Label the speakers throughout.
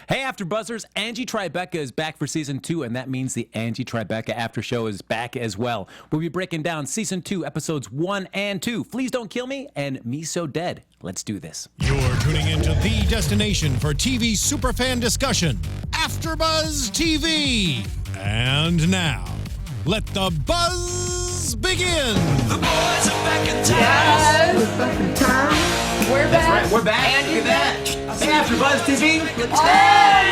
Speaker 1: Hey, AfterBuzzers, Angie Tribeca is back for Season 2, and that means the Angie Tribeca After Show is back as well. We'll be breaking down Season 2, Episodes 1 and 2, Fleas Don't Kill Me, and Miso Dead. Let's do this.
Speaker 2: You're tuning into the destination for TV superfan discussion, AfterBuzz TV. And now, let the buzz begin.
Speaker 3: The boys are back in town.
Speaker 4: Yes, we're back in town. We're back.
Speaker 1: That's right, we're back. Look at that. Hey, AfterBuzz TV. Look at
Speaker 4: that.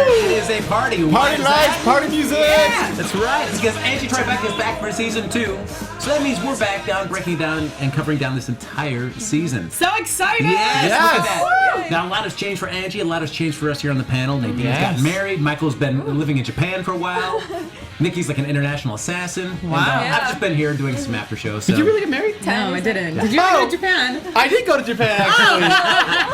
Speaker 1: It is a party.
Speaker 5: Party lights, party music.
Speaker 1: Yeah, that's right. It's because Angie Tribeca is back for Season 2. So that means we're back down, breaking down and covering down this entire season.
Speaker 4: So excited!
Speaker 1: Yes. Look at that.
Speaker 4: Woo.
Speaker 1: Now, a lot has changed for Angie. A lot has changed for us here on the panel. Nadine's got married. Michael's been living in Japan for a while. Nikki's like an international assassin.
Speaker 5: Wow.
Speaker 1: And, I've just been here doing some after shows. So.
Speaker 5: Did you really get married?
Speaker 4: No, I didn't. Did you go to Japan?
Speaker 5: I did go to Japan, actually.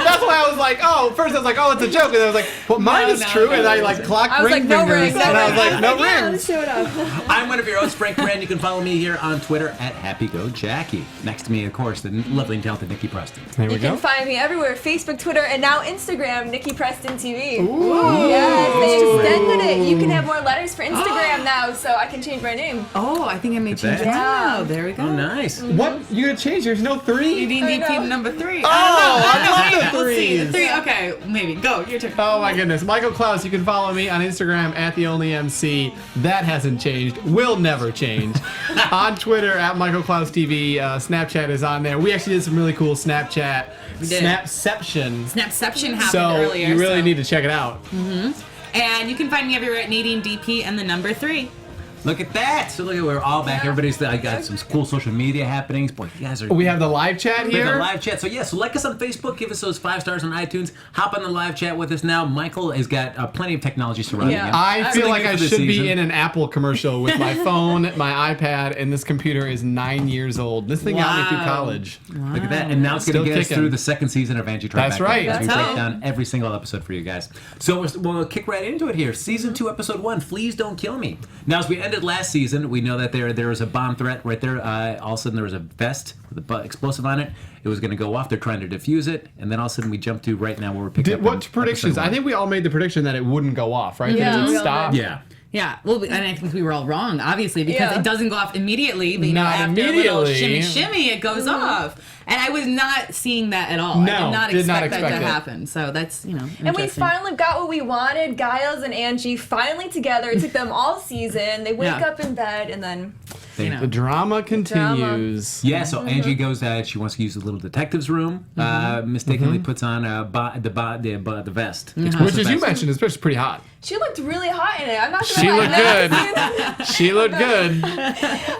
Speaker 5: That's why I was like, first I was like, it's a joke. And I was like, well, mine is true. And I like clocked
Speaker 4: I was
Speaker 5: ring
Speaker 4: like, no
Speaker 5: fingers.
Speaker 4: rings.
Speaker 5: And I was like, no rings.
Speaker 4: Show it up.
Speaker 1: I'm one of your hosts, Frank Moran. You can follow me here on Twitter at HappyGoJackie. Next to me, of course, the lovely and talented Nikki Preston.
Speaker 5: There we
Speaker 6: You
Speaker 5: go.
Speaker 6: can find me everywhere, Facebook, Twitter, and now Instagram, Nikki Preston TV.
Speaker 5: Ooh.
Speaker 6: Yes, they extended it. You can have more letters for Instagram now, so I can change my name.
Speaker 4: Oh, I think I may change it
Speaker 1: that.
Speaker 4: now. There we go.
Speaker 1: Oh, nice.
Speaker 5: What? You gonna change? There's no 3?
Speaker 4: You need
Speaker 6: I know.
Speaker 4: number 3.
Speaker 5: I love the
Speaker 4: We'll see.
Speaker 5: 3s.
Speaker 4: 3. Okay, maybe. Go. Your turn.
Speaker 5: Oh my goodness. Michael Clouse, you can follow me on Instagram at TheOnlyMC. That hasn't changed. Will never change. On Twitter at Michael Clouse TV. Snapchat is on there. We actually did some really cool Snapchat.
Speaker 4: We did.
Speaker 5: Snapception.
Speaker 4: Snapception happened
Speaker 5: So
Speaker 4: earlier.
Speaker 5: you really need to check it out.
Speaker 4: And you can find me everywhere at Nadine DP and the number 3.
Speaker 1: Look at that. So look at we're all back. Everybody's I got some cool social media happenings. Boy, you guys are.
Speaker 5: We have the live chat
Speaker 1: We have
Speaker 5: here.
Speaker 1: the live chat. So so like us on Facebook. Give us those 5 stars on iTunes. Hop on the live chat with us now. Michael has got plenty of technology surrounding him.
Speaker 5: I feel
Speaker 1: Really
Speaker 5: like
Speaker 1: good
Speaker 5: I
Speaker 1: for this
Speaker 5: should
Speaker 1: season.
Speaker 5: be in an Apple commercial with my phone, my iPad, and this computer is 9 years old. This thing got me through
Speaker 4: Wow.
Speaker 5: college.
Speaker 1: Look at that. And now it's going
Speaker 5: Still
Speaker 1: to get us
Speaker 5: kicking.
Speaker 1: through the 2nd season of Angie Tribeca.
Speaker 5: That's right.
Speaker 1: As we
Speaker 4: That's
Speaker 1: break
Speaker 4: how.
Speaker 1: down every single episode for you guys. So we'll kick right into it here. Season 2, Episode 1, Fleas Don't Kill Me. Now, as we ended last season, we know that there was a bomb threat right there. All of a sudden, there was a vest with a explosive on it. It was going to go off. They're trying to defuse it. And then all of a sudden, we jump to right now where we're picking up
Speaker 5: What
Speaker 1: in
Speaker 5: predictions?
Speaker 1: episode
Speaker 5: I
Speaker 1: 1.
Speaker 5: think we all made the prediction that it wouldn't go off, right?
Speaker 6: Yeah,
Speaker 5: That it
Speaker 6: we
Speaker 5: would
Speaker 6: all
Speaker 5: stop.
Speaker 6: did.
Speaker 1: Yeah.
Speaker 4: Yeah, well, and I think we were all wrong, obviously, because
Speaker 6: Yeah.
Speaker 4: it doesn't go off immediately. But, you know,
Speaker 5: Not
Speaker 4: after a little
Speaker 5: immediately.
Speaker 4: shimmy, it goes off. And I was not seeing that at all.
Speaker 5: No,
Speaker 4: I did not
Speaker 5: did not
Speaker 4: expect that
Speaker 5: expect
Speaker 4: to
Speaker 5: it.
Speaker 4: happen. So that's,
Speaker 6: And we
Speaker 4: interesting.
Speaker 6: finally got what we wanted. Giles and Angie finally together. It took them all season. They wake
Speaker 4: Yeah.
Speaker 6: up in bed and then
Speaker 4: You know.
Speaker 5: The drama continues.
Speaker 1: Yeah, so Angie goes. She wants to use the little detective's room. Mistakenly puts on the vest,
Speaker 5: Which,
Speaker 1: explosive
Speaker 5: as you
Speaker 1: vest.
Speaker 5: mentioned, is pretty hot.
Speaker 6: she looked really hot in it. I'm not gonna
Speaker 5: She
Speaker 6: lie.
Speaker 5: looked
Speaker 6: I've
Speaker 5: good.
Speaker 6: never seen-
Speaker 5: She looked good.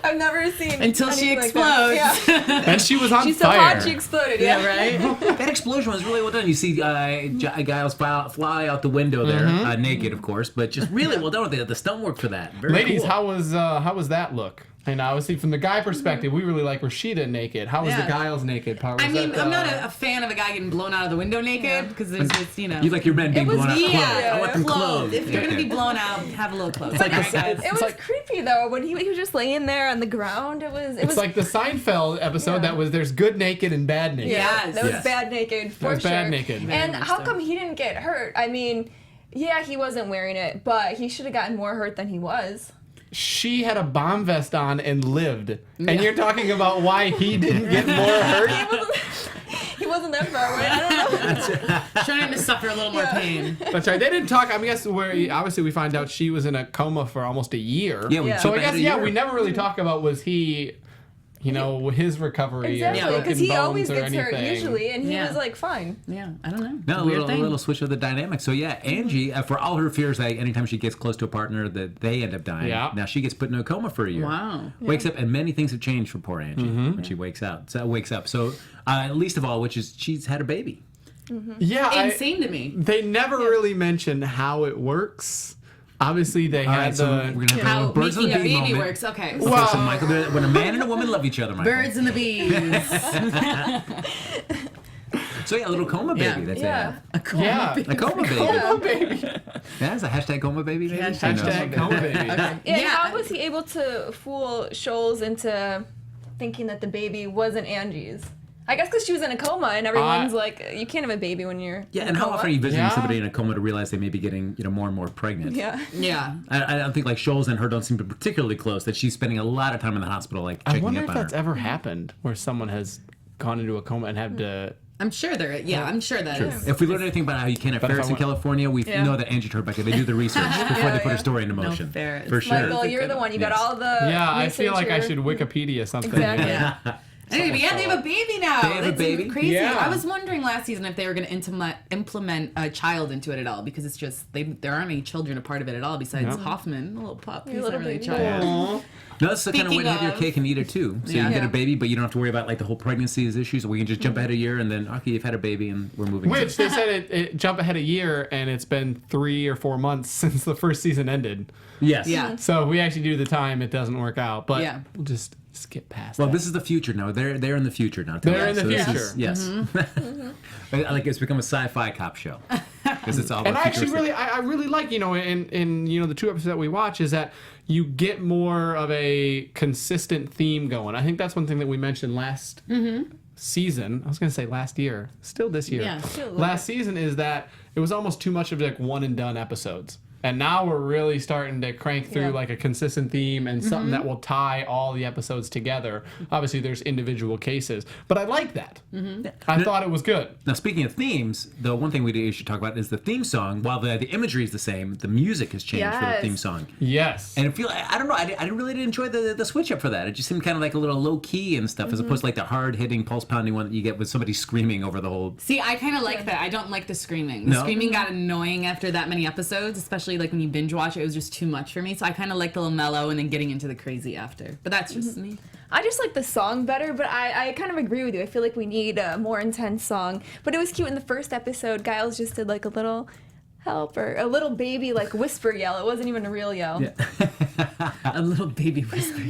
Speaker 6: I've never seen
Speaker 4: Until she
Speaker 6: anything like that.
Speaker 4: explodes.
Speaker 6: Yeah.
Speaker 5: And she was on
Speaker 6: She's so
Speaker 5: fire.
Speaker 6: hot she exploded. Yeah,
Speaker 4: right?
Speaker 1: That explosion was really well done. You see Giles fly out the window there, naked, of course, but just really well done with the stunt work for that. Very
Speaker 5: Ladies,
Speaker 1: cool.
Speaker 5: how was that look? And obviously, from the guy perspective, we really like Rashida naked. How was
Speaker 4: Yeah.
Speaker 5: the Giles naked part?
Speaker 4: I
Speaker 5: Was
Speaker 4: mean,
Speaker 5: that,
Speaker 4: I'm not a fan of a guy getting blown out of the window naked because there's just,
Speaker 1: You like your men being
Speaker 6: was-
Speaker 1: blown out clothes.
Speaker 4: yeah,
Speaker 1: I want them
Speaker 4: clothes.
Speaker 1: clothed.
Speaker 4: If you're gonna be
Speaker 1: Okay.
Speaker 4: blown out, have a little clothes.
Speaker 5: like
Speaker 4: All right,
Speaker 5: the-
Speaker 4: guys.
Speaker 6: It was
Speaker 5: like-
Speaker 6: creepy though when he was just laying there on the ground. It was.
Speaker 5: It's like the Seinfeld episode that was there's good naked and bad naked.
Speaker 6: Yeah,
Speaker 4: Yes.
Speaker 6: that was
Speaker 1: Yes.
Speaker 6: bad naked for
Speaker 5: That was
Speaker 6: sure.
Speaker 5: bad naked.
Speaker 4: Very
Speaker 6: And
Speaker 4: much
Speaker 6: how
Speaker 4: so.
Speaker 6: come he didn't get hurt? I mean, yeah, he wasn't wearing it, but he should have gotten more hurt than he was.
Speaker 5: She had a bomb vest on and lived. And you're talking about why he didn't get more hurt?
Speaker 6: He wasn't that far away. I don't know.
Speaker 4: Trying to suffer a little more pain.
Speaker 5: That's right. They didn't talk. I guess where obviously we find out she was in a coma for almost a year.
Speaker 1: Yeah, we
Speaker 6: Yeah.
Speaker 5: So I
Speaker 1: jump
Speaker 5: guess
Speaker 1: ahead a
Speaker 5: yeah,
Speaker 1: year.
Speaker 5: we never really talk about was he, his recovery or
Speaker 6: Exactly,
Speaker 5: broken
Speaker 6: because he always
Speaker 5: bones or
Speaker 6: gets hurt
Speaker 5: anything.
Speaker 6: usually, and he
Speaker 4: Yeah.
Speaker 6: was like fine.
Speaker 4: Yeah, I don't know.
Speaker 1: No, a
Speaker 4: Weird
Speaker 1: little,
Speaker 4: thing.
Speaker 1: little switch of the dynamic. So yeah, Angie, for all her fears that anytime she gets close to a partner that they end up dying,
Speaker 5: Yeah.
Speaker 1: now she gets put in a coma for a year.
Speaker 4: Wow.
Speaker 1: Wakes up, and many things have changed for poor Angie when she wakes up. So least of all, which is she's had a baby.
Speaker 5: Yeah,
Speaker 4: Insane to me.
Speaker 5: they never really mention how it works. Obviously, they
Speaker 1: All
Speaker 5: had
Speaker 1: right, so
Speaker 5: the.
Speaker 1: we're gonna have
Speaker 4: How
Speaker 1: a birds of the
Speaker 4: making a
Speaker 1: bee
Speaker 4: baby
Speaker 1: moment.
Speaker 4: works. Okay.
Speaker 1: Okay,
Speaker 5: Well-
Speaker 1: so Michael, when a man and a woman love each other, Michael.
Speaker 4: Birds and the bees.
Speaker 1: So yeah, a little coma baby.
Speaker 4: Yeah.
Speaker 1: That's
Speaker 6: Yeah.
Speaker 4: A coma
Speaker 5: Yeah.
Speaker 4: baby.
Speaker 1: a coma baby.
Speaker 5: Coma baby.
Speaker 1: Yeah, that's a hashtag coma baby. Maybe?
Speaker 5: Hashtag coma baby.
Speaker 6: And
Speaker 4: Yeah.
Speaker 6: how was he able to fool Scholes into thinking that the baby wasn't Angie's? I guess because she was in a coma, and everyone's like, you can't have a baby when you're
Speaker 1: Yeah,
Speaker 6: in
Speaker 1: and
Speaker 6: a
Speaker 1: how
Speaker 6: coma.
Speaker 1: often are you visiting
Speaker 5: Yeah.
Speaker 1: somebody in a coma to realize they may be getting more and more pregnant?
Speaker 6: Yeah.
Speaker 4: Yeah.
Speaker 1: I don't think like Scholes and her don't seem to be particularly close. That she's spending a lot of time in the hospital, like
Speaker 5: I
Speaker 1: checking
Speaker 5: wonder
Speaker 1: up
Speaker 5: if
Speaker 1: on
Speaker 5: that's
Speaker 1: her.
Speaker 5: ever happened where someone has gone into a coma and had to.
Speaker 4: I'm sure there. Yeah, I'm sure that is.
Speaker 1: If we learn anything about how you can't have
Speaker 5: But if
Speaker 1: ferrets
Speaker 5: I
Speaker 1: in
Speaker 5: want-
Speaker 1: California, we
Speaker 6: Yeah.
Speaker 1: know that Angie Tribeca, they do the research before they put her story into motion.
Speaker 4: ferrets.
Speaker 1: For sure.
Speaker 6: Michael, you're the one. You got
Speaker 1: Yes.
Speaker 6: all the.
Speaker 5: Yeah, I feel like I
Speaker 6: research
Speaker 5: should Wikipedia something.
Speaker 6: Exactly.
Speaker 4: Yeah. Anyway, yeah, they have a baby now.
Speaker 1: They have a
Speaker 4: That's
Speaker 1: baby?
Speaker 4: Crazy.
Speaker 5: Yeah.
Speaker 4: I was wondering last season if they were going to implement a child into it at all, because it's just there aren't any children a part of it at all besides
Speaker 5: Yeah.
Speaker 4: Hoffman, a little pup. He's
Speaker 6: little
Speaker 4: not really a
Speaker 6: baby.
Speaker 4: child.
Speaker 5: Aw.
Speaker 1: No, that's the kind of way to have your
Speaker 4: Speaking
Speaker 1: cake and eat it too. So you
Speaker 4: Yeah.
Speaker 1: can get a
Speaker 6: Yeah.
Speaker 1: baby, but you don't have to worry about like the whole pregnancy issues. So we can just jump ahead a year and then, okay, you've had a baby and we're moving. on.
Speaker 5: Which they said it jump ahead a year, and it's been 3 or 4 months since the first season ended.
Speaker 1: Yes.
Speaker 4: Yeah.
Speaker 5: So if we actually do the time, it doesn't work out. But
Speaker 4: Yeah.
Speaker 5: we'll just skip past
Speaker 1: Well,
Speaker 5: that.
Speaker 1: this is the future now. They're in the future now.
Speaker 5: They're in the
Speaker 1: this
Speaker 5: future.
Speaker 1: is- yes. Like it's become a sci-fi cop show because it's all about
Speaker 5: And I actually
Speaker 1: futuristic-
Speaker 5: I really like, in the 2 episodes that we watch is that you get more of a consistent theme going. I think that's one thing that we mentioned last season. I was going to say last year. Still this year.
Speaker 4: Yeah.
Speaker 5: Last season is that it was almost too much of like one and done episodes. And now we're really starting to crank through
Speaker 6: Yeah.
Speaker 5: like a consistent theme and something that will tie all the episodes together. Obviously, there's individual cases, but I like that. I thought it was good.
Speaker 1: Now, speaking of themes, the one thing we should talk about is the theme song. While the imagery is the same, the music has changed for the
Speaker 6: Yes.
Speaker 1: theme song.
Speaker 5: Yes.
Speaker 1: And I don't know, I really did enjoy the switch up for that. It just seemed kind of like a little low key and stuff, as opposed to like the hard hitting, pulse pounding one that you get with somebody screaming over the whole.
Speaker 4: See, I kind of like that. I don't like the screaming. The
Speaker 1: No?
Speaker 4: screaming got annoying after that many episodes, especially like when you binge watch it. It was just too much for me. So I kind of like the little mellow and then getting into the crazy after. But that's just me.
Speaker 6: I just like the song better, but I kind of agree with you. I feel like we need a more intense song. But it was cute in the first episode. Giles just did like a little help or a little baby like whisper yell. It wasn't even a real yell.
Speaker 4: A little baby whisper.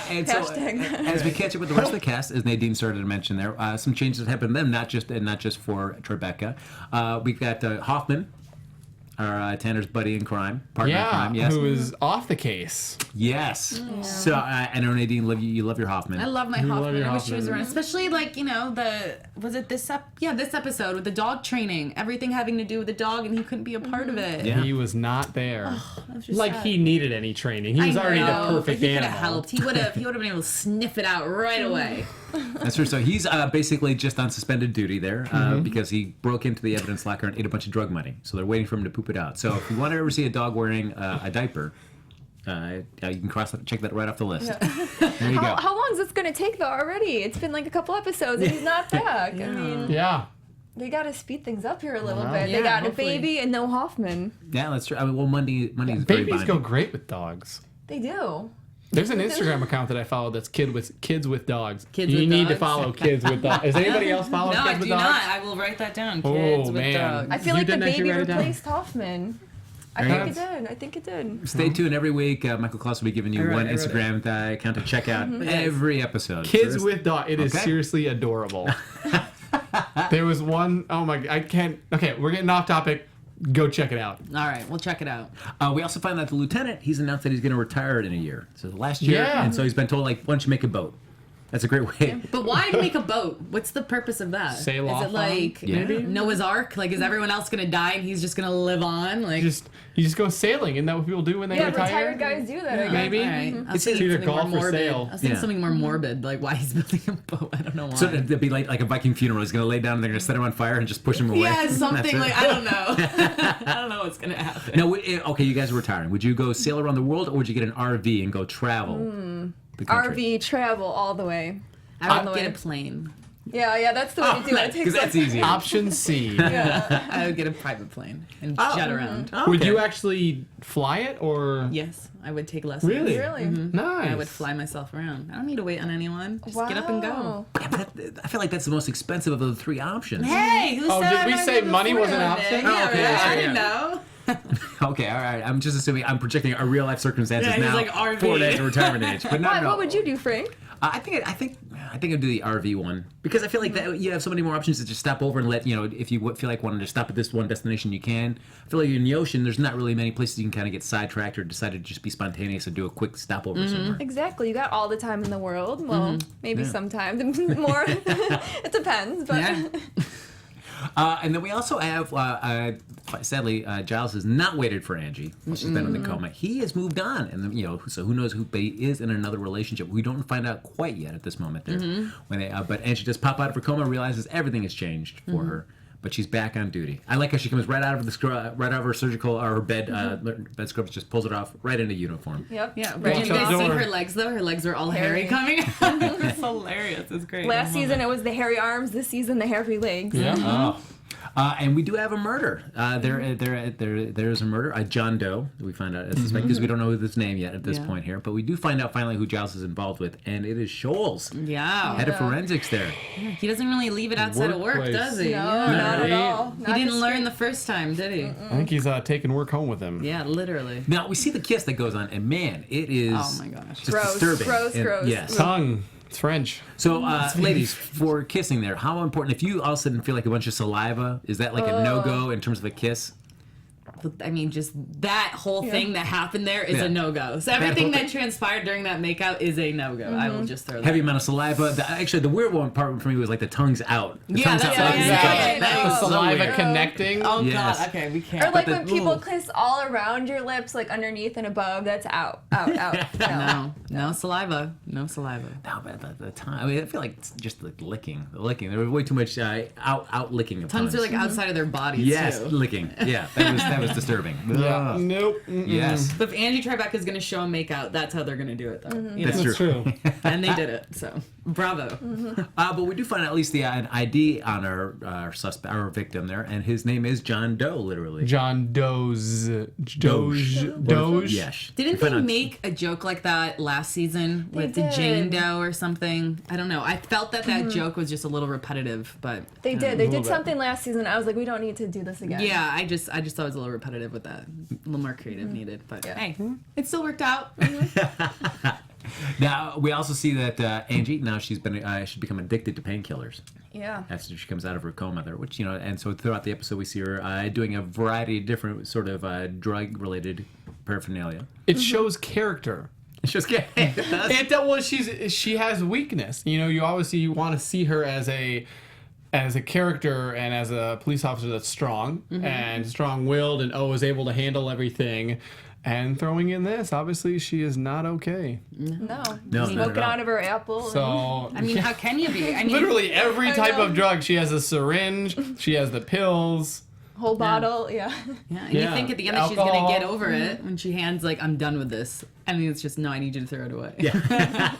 Speaker 1: And so,
Speaker 6: Hashtag.
Speaker 1: as we catch up with the rest of the cast, as Nadine started to mention there, some changes that happened to them, not just for Tribeca. We've got Hoffman, our Tanner's buddy in crime, partner in crime. Yes,
Speaker 5: who is off the case.
Speaker 1: yes. So I know Nadine, you love your Hoffman.
Speaker 4: I love my
Speaker 5: You love
Speaker 4: Hoffman.
Speaker 5: your
Speaker 4: I wish she was
Speaker 5: Hoffman.
Speaker 4: around. Especially like, this episode with the dog training. Everything having to do with the dog, and he couldn't be a part of it.
Speaker 1: Yeah.
Speaker 5: He was not there.
Speaker 4: was just
Speaker 5: Like
Speaker 4: sad.
Speaker 5: he needed any training. He was already the perfect
Speaker 4: he could
Speaker 5: animal.
Speaker 4: have helped. He would have been able to sniff it out right away.
Speaker 1: That's true. So he's basically just on suspended duty there because he broke into the evidence locker and ate a bunch of drug money. So they're waiting for him to poop it out. So if you want to ever see a dog wearing a diaper, you can check that right off the list. There you go.
Speaker 6: How long is this going to take though already? It's been like a couple episodes and he's not back. I mean,
Speaker 5: Yeah.
Speaker 6: they got to speed things up here a little
Speaker 5: Wow.
Speaker 6: bit.
Speaker 4: Yeah,
Speaker 6: they got
Speaker 4: hopefully.
Speaker 6: a baby and no Hoffman.
Speaker 1: Yeah, that's true. I mean, well, Monday is very
Speaker 5: Babies go
Speaker 1: binding.
Speaker 5: great with dogs.
Speaker 6: They do.
Speaker 5: There's an Instagram account that I follow that's kids with dogs.
Speaker 4: Kids
Speaker 5: you
Speaker 4: with
Speaker 5: need to
Speaker 4: dogs?
Speaker 5: follow kids with dogs. Does anybody else follow
Speaker 4: No, I
Speaker 5: kids with
Speaker 4: do
Speaker 5: dogs?
Speaker 4: not. I will write that down.
Speaker 5: Oh,
Speaker 4: Kids with
Speaker 5: man.
Speaker 4: dogs.
Speaker 6: I feel
Speaker 5: You
Speaker 6: like the
Speaker 5: didn't actually
Speaker 6: baby
Speaker 5: write it down?
Speaker 6: replaced Hoffman. I
Speaker 1: There
Speaker 6: think
Speaker 1: you
Speaker 6: it did. I think it did.
Speaker 1: Stay tuned every week. Michael Clouse will be giving you
Speaker 4: I wrote
Speaker 1: one
Speaker 4: it.
Speaker 1: Instagram account to check out every episode. So
Speaker 5: Kids
Speaker 1: this-
Speaker 5: with dogs. It is
Speaker 1: Okay.
Speaker 5: seriously adorable. There was one, oh my, I can't, okay, we're getting off topic. Go check it out.
Speaker 4: All right, we'll check it out.
Speaker 1: We also find out the lieutenant, he's announced that he's going to retire in a year. So last year,
Speaker 5: Yeah.
Speaker 1: and so he's been told, like, why don't you make a boat? That's a great way.
Speaker 4: But why make a boat? What's the purpose of that?
Speaker 5: Sail
Speaker 4: is
Speaker 5: off
Speaker 4: it like
Speaker 1: on? Maybe?
Speaker 4: Noah's Ark? Like, is everyone else gonna die and he's just gonna live on? Like,
Speaker 5: You just go sailing. Isn't that what people do when they
Speaker 6: Yeah,
Speaker 5: retire?
Speaker 6: retired guys do that. I guess.
Speaker 5: Maybe.
Speaker 4: all right. I was
Speaker 5: It's
Speaker 4: thinking
Speaker 5: either
Speaker 4: something more
Speaker 5: golf or
Speaker 4: morbid.
Speaker 5: sail.
Speaker 4: I was thinking
Speaker 1: Yeah.
Speaker 4: something more morbid, like why he's building a boat. I don't know why.
Speaker 1: So it'd be like a Viking funeral. He's going to lay down and they're going to set him on fire and just push him away.
Speaker 4: yeah,
Speaker 1: That's
Speaker 4: something
Speaker 1: it.
Speaker 4: like I don't know. I don't know what's gonna happen.
Speaker 1: Now, okay, you guys are retiring. Would you go sail around the world, or would you get an RV and go travel the country?
Speaker 6: RV travel all the way.
Speaker 4: I
Speaker 6: on the
Speaker 4: would get
Speaker 6: way.
Speaker 4: a plane.
Speaker 6: Yeah, that's the way to do it. It takes
Speaker 1: Because that's
Speaker 6: like-
Speaker 1: easy.
Speaker 5: Option C.
Speaker 6: Yeah.
Speaker 4: I would get a private plane and jet around.
Speaker 5: Would you actually fly it or?
Speaker 4: Yes, I would take lessons.
Speaker 5: Really?
Speaker 6: Really?
Speaker 5: Nice.
Speaker 4: I would fly myself around. I don't need to wait on anyone. Just get up and go.
Speaker 6: Wow.
Speaker 1: Yeah, but I feel like that's the most expensive of the three options.
Speaker 4: Hey, who
Speaker 5: Oh,
Speaker 4: said
Speaker 5: did
Speaker 4: I'm
Speaker 5: we
Speaker 4: gonna
Speaker 5: say
Speaker 4: be able to
Speaker 5: money
Speaker 4: afford
Speaker 5: was an
Speaker 4: everything?
Speaker 5: option?
Speaker 4: Yeah,
Speaker 1: Oh, okay,
Speaker 4: right.
Speaker 1: that's
Speaker 4: I
Speaker 1: right,
Speaker 4: didn't
Speaker 1: yeah.
Speaker 4: know.
Speaker 1: Okay, all right. I'm just assuming I'm projecting our real life circumstances
Speaker 4: Yeah, he's
Speaker 1: now
Speaker 4: like RV.
Speaker 1: for that retirement age. But no,
Speaker 6: Why,
Speaker 1: no.
Speaker 6: what would you do, Frank?
Speaker 1: I think I think I'd do the RV one because I feel like that you have so many more options to just stop over and let if you feel like wanting to stop at this one destination, you can. I feel like in the ocean, there's not really many places you can kind of get sidetracked or decide to just be spontaneous and do a quick stopover somewhere.
Speaker 6: Exactly. You got all the time in the world. Well, maybe sometimes more. It depends, but.
Speaker 4: Yeah.
Speaker 1: And then we also have, sadly, Giles has not waited for Angie. She's been in the coma. He has moved on, and so who knows who? But he is in another relationship. We don't find out quite yet at this moment there. But Angie does pop out of her coma, realizes everything has changed for her. But she's back on duty. I like how she comes right out of her surgical or her bed bed scrubs, just pulls it off right into uniform.
Speaker 6: Yep.
Speaker 4: Yeah,
Speaker 5: Walks
Speaker 4: right. Did
Speaker 5: out
Speaker 4: you
Speaker 5: the
Speaker 4: guys see
Speaker 5: door.
Speaker 4: her legs though? Her legs were all hairy coming out. It's hilarious. It's great.
Speaker 6: Last season it was the hairy arms. This season the hairy legs.
Speaker 5: Yeah.
Speaker 1: And we do have a murder. There is a murder. A John Doe. We find out because we don't know his name yet at this point here, but we do find out finally who Giles is involved with, and it is Scholes,
Speaker 4: Yeah.
Speaker 1: head of forensics there.
Speaker 4: He doesn't really leave it outside of work,
Speaker 5: Workplace.
Speaker 4: does he?
Speaker 6: No,
Speaker 4: Yeah.
Speaker 6: not at all.
Speaker 4: He
Speaker 6: Not
Speaker 4: didn't
Speaker 6: the
Speaker 4: learn
Speaker 6: street.
Speaker 4: the first time, did he?
Speaker 5: I think he's taking work home with him.
Speaker 4: Yeah, literally.
Speaker 1: Now we see the kiss that goes on, and man, it is
Speaker 4: Oh my gosh.
Speaker 1: just
Speaker 6: Gross,
Speaker 1: disturbing.
Speaker 6: gross,
Speaker 1: And-
Speaker 6: gross.
Speaker 1: Yes.
Speaker 5: Tongue. It's French.
Speaker 1: So, ladies, for kissing there, how important? If you all of a sudden feel like a bunch of saliva, is that like a no-go in terms of a kiss?
Speaker 4: I mean, just that whole thing that happened there is
Speaker 1: Yeah.
Speaker 4: a no-go. So everything that transpired during that makeout is a no-go. I will just throw that.
Speaker 1: Heavy amount of saliva. Actually, the weird one part for me was like the tongue's out. The tongue's
Speaker 4: that's
Speaker 1: out.
Speaker 4: what I was saying.
Speaker 1: That
Speaker 4: The
Speaker 1: was so
Speaker 5: Saliva
Speaker 1: weird.
Speaker 5: connecting.
Speaker 4: Oh
Speaker 1: Yes.
Speaker 4: God. Okay, we can't.
Speaker 6: Or like
Speaker 1: the-
Speaker 6: when people
Speaker 1: ooh.
Speaker 6: kiss all around your lips, like underneath and above, that's out. No.
Speaker 4: No saliva. No saliva.
Speaker 1: No, but at the time, I mean, I feel like it's just like licking. There was way too much out licking of
Speaker 4: Tongues are like outside of their bodies
Speaker 1: yes,
Speaker 4: too.
Speaker 1: licking. Yeah, that was disturbing.
Speaker 5: Yeah.
Speaker 1: Ugh.
Speaker 5: Nope.
Speaker 1: Yes,
Speaker 4: But if Angie Tribeca is going to show a makeout, that's how they're going to do it, though. You
Speaker 1: that's
Speaker 4: know?
Speaker 1: true.
Speaker 5: True.
Speaker 4: And they did it. So bravo.
Speaker 1: But we do find at least an ID on our suspect, our victim there, and his name is John Doe, literally.
Speaker 5: John Doe's Doge.
Speaker 1: Yes.
Speaker 4: Didn't
Speaker 1: You find
Speaker 4: they
Speaker 1: out-
Speaker 4: make a joke like that last season with the
Speaker 6: did.
Speaker 4: Jane Doe or something? I don't know. I felt that joke was just a little repetitive, but
Speaker 6: They did. They
Speaker 5: little
Speaker 6: did
Speaker 5: bit.
Speaker 6: something last season. I was like, we don't need to do this again.
Speaker 4: yeah, I just thought it was a little repetitive with that. A little more creative needed, but
Speaker 6: Yeah.
Speaker 4: hey, it still worked out.
Speaker 1: Now we also see that Angie now she's become addicted to painkillers
Speaker 6: Yeah.
Speaker 1: after she comes out of her coma there, which and so throughout the episode we see her doing a variety of different sort of drug-related paraphernalia.
Speaker 5: It shows character.
Speaker 1: It's just it does.
Speaker 5: Well, she has weakness. You obviously want to see her as a character and as a police officer that's strong and strong-willed and is able to handle everything. And throwing in this, obviously, she is not okay.
Speaker 6: No.
Speaker 1: not at
Speaker 6: Smoking
Speaker 1: all.
Speaker 6: out of her apple.
Speaker 5: So,
Speaker 4: I mean, how can you be? I mean,
Speaker 5: literally every
Speaker 6: I
Speaker 5: type
Speaker 6: know.
Speaker 5: of drug. She has a syringe. She has the pills.
Speaker 6: Whole bottle. Yeah.
Speaker 4: yeah, and
Speaker 5: Yeah.
Speaker 4: you think at the end that she's gonna
Speaker 5: Alcohol.
Speaker 4: get over it when she hands like, "I'm done with this," and then it's just, "No, I need you to throw it away."
Speaker 1: Yeah.